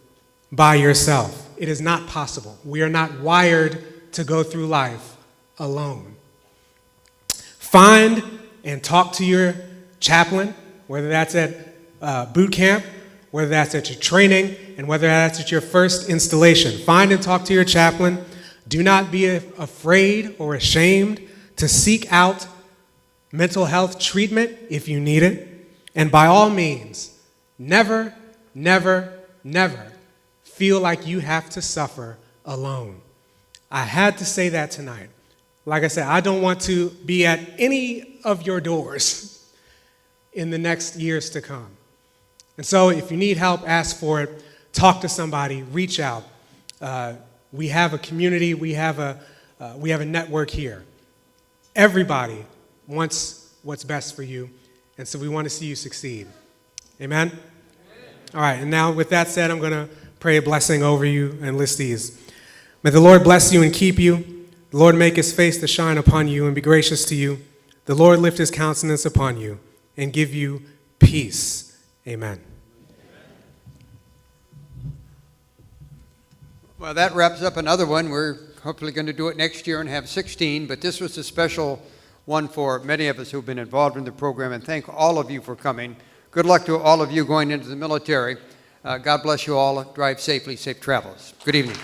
S3: by yourself. It is not possible. We are not wired to go through life alone. Find and talk to your chaplain, whether that's at boot camp, whether that's at your training, and whether that's at your first installation. Find and talk to your chaplain. Do not be afraid or ashamed to seek out mental health treatment if you need it. And by all means, never, never, never feel like you have to suffer alone. I had to say that tonight. Like I said, I don't want to be at any of your doors in the next years to come. And so if you need help, ask for it. Talk to somebody. Reach out. We have a community. We have a network here. Everybody wants what's best for you, and so we want to see you succeed. Amen? All right, and now with that said, I'm going to pray a blessing over you, enlistees. May the Lord bless you and keep you. The Lord make his face to shine upon you and be gracious to you. The Lord lift his countenance upon you and give you peace. Amen.
S1: Well, that wraps up another one. We're hopefully going to do it next year and have 16, but this was a special one for many of us who've been involved in the program, and thank all of you for coming. Good luck to all of you going into the military. God bless you all. Drive safely. Safe travels. Good evening.